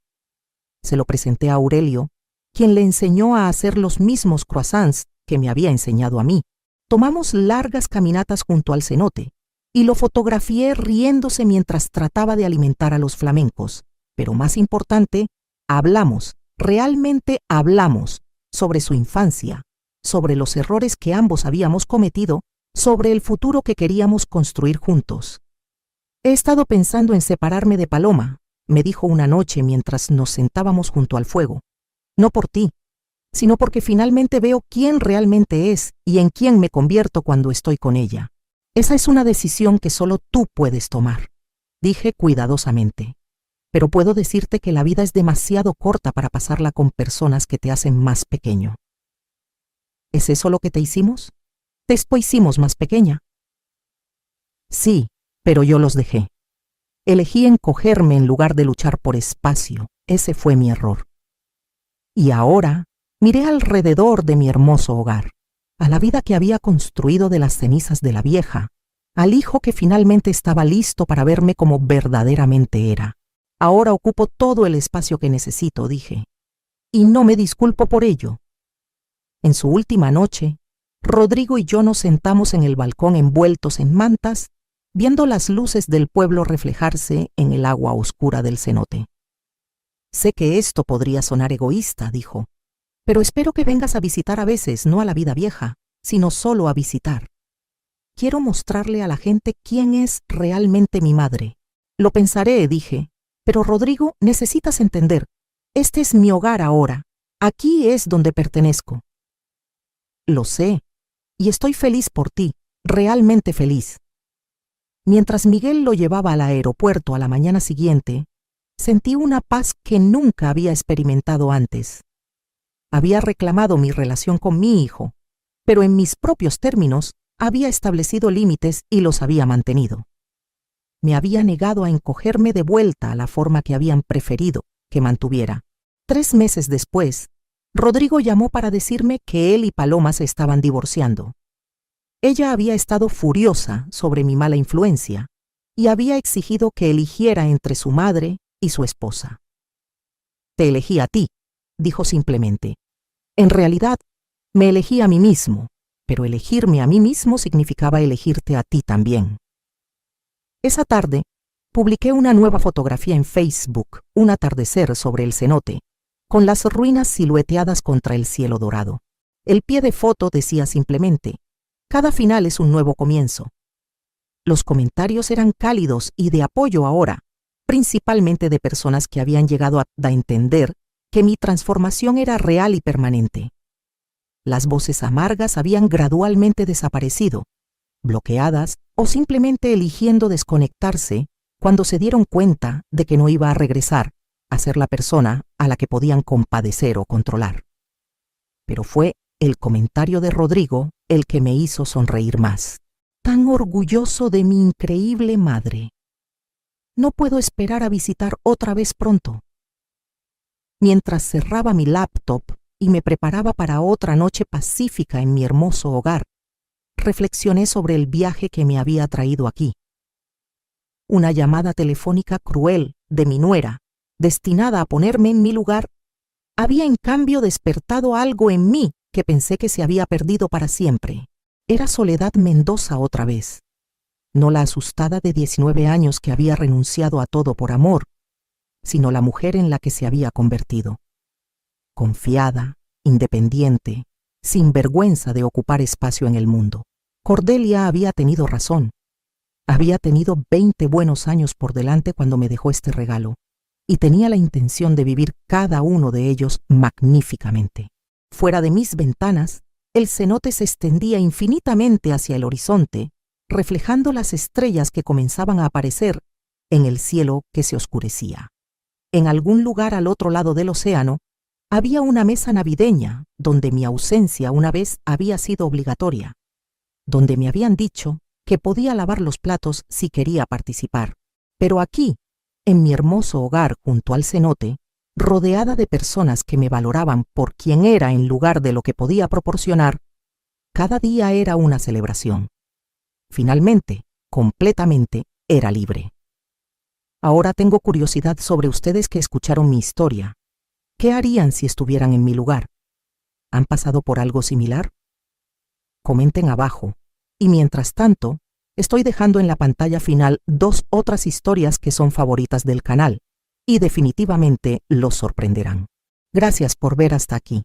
Se lo presenté a Aurelio, quien le enseñó a hacer los mismos croissants que me había enseñado a mí. Tomamos largas caminatas junto al cenote, y lo fotografié riéndose mientras trataba de alimentar a los flamencos. Pero más importante, hablamos, realmente hablamos, sobre su infancia, sobre los errores que ambos habíamos cometido, sobre el futuro que queríamos construir juntos. «He estado pensando en separarme de Paloma», me dijo una noche mientras nos sentábamos junto al fuego. «No por ti, sino porque finalmente veo quién realmente es y en quién me convierto cuando estoy con ella. Esa es una decisión que solo tú puedes tomar», dije cuidadosamente. «Pero puedo decirte que la vida es demasiado corta para pasarla con personas que te hacen más pequeño». «¿Es eso lo que te hicimos? Después hicimos más pequeña». «Sí, pero yo los dejé. Elegí encogerme en lugar de luchar por espacio. Ese fue mi error. Y ahora miré alrededor de mi hermoso hogar, a la vida que había construido de las cenizas de la vieja, al hijo que finalmente estaba listo para verme como verdaderamente era. Ahora ocupo todo el espacio que necesito», dije, «y no me disculpo por ello». En su última noche, Rodrigo y yo nos sentamos en el balcón envueltos en mantas, viendo las luces del pueblo reflejarse en el agua oscura del cenote. «Sé que esto podría sonar egoísta», dijo, «pero espero que vengas a visitar a veces, no a la vida vieja, sino solo a visitar. Quiero mostrarle a la gente quién es realmente mi madre». «Lo pensaré», dije, «pero Rodrigo, necesitas entender, este es mi hogar ahora, aquí es donde pertenezco». «Lo sé, y estoy feliz por ti, realmente feliz». Mientras Miguel lo llevaba al aeropuerto a la mañana siguiente, sentí una paz que nunca había experimentado antes. Había reclamado mi relación con mi hijo, pero en mis propios términos había establecido límites y los había mantenido. Me había negado a encogerme de vuelta a la forma que habían preferido que mantuviera. 3 meses después, Rodrigo llamó para decirme que él y Paloma se estaban divorciando. Ella había estado furiosa sobre mi mala influencia y había exigido que eligiera entre su madre y su esposa. «Te elegí a ti», dijo simplemente. «En realidad, me elegí a mí mismo, pero elegirme a mí mismo significaba elegirte a ti también». Esa tarde, publiqué una nueva fotografía en Facebook, un atardecer sobre el cenote, con las ruinas silueteadas contra el cielo dorado. El pie de foto decía simplemente: cada final es un nuevo comienzo. Los comentarios eran cálidos y de apoyo ahora, principalmente de personas que habían llegado a entender que mi transformación era real y permanente. Las voces amargas habían gradualmente desaparecido, bloqueadas o simplemente eligiendo desconectarse cuando se dieron cuenta de que no iba a regresar a ser la persona a la que podían compadecer o controlar. Pero fue el comentario de Rodrigo el que me hizo sonreír más. Tan orgulloso de mi increíble madre. No puedo esperar a visitar otra vez pronto. Mientras cerraba mi laptop y me preparaba para otra noche pacífica en mi hermoso hogar, reflexioné sobre el viaje que me había traído aquí. Una llamada telefónica cruel de mi nuera, destinada a ponerme en mi lugar, había en cambio despertado algo en mí que pensé que se había perdido para siempre. Era Soledad Mendoza otra vez, no la asustada de 19 años que había renunciado a todo por amor, sino la mujer en la que se había convertido. Confiada, independiente, sin vergüenza de ocupar espacio en el mundo. Cordelia había tenido razón. Había tenido 20 buenos años por delante cuando me dejó este regalo, y tenía la intención de vivir cada uno de ellos magníficamente. Fuera de mis ventanas, el cenote se extendía infinitamente hacia el horizonte, reflejando las estrellas que comenzaban a aparecer en el cielo que se oscurecía. En algún lugar al otro lado del océano, había una mesa navideña donde mi ausencia una vez había sido obligatoria, donde me habían dicho que podía lavar los platos si quería participar. Pero aquí, en mi hermoso hogar junto al cenote, rodeada de personas que me valoraban por quien era en lugar de lo que podía proporcionar, cada día era una celebración. Finalmente, completamente, era libre. Ahora tengo curiosidad sobre ustedes que escucharon mi historia. ¿Qué harían si estuvieran en mi lugar? ¿Han pasado por algo similar? Comenten abajo. Y mientras tanto, estoy dejando en la pantalla final 2 otras historias que son favoritas del canal y definitivamente los sorprenderán. Gracias por ver hasta aquí.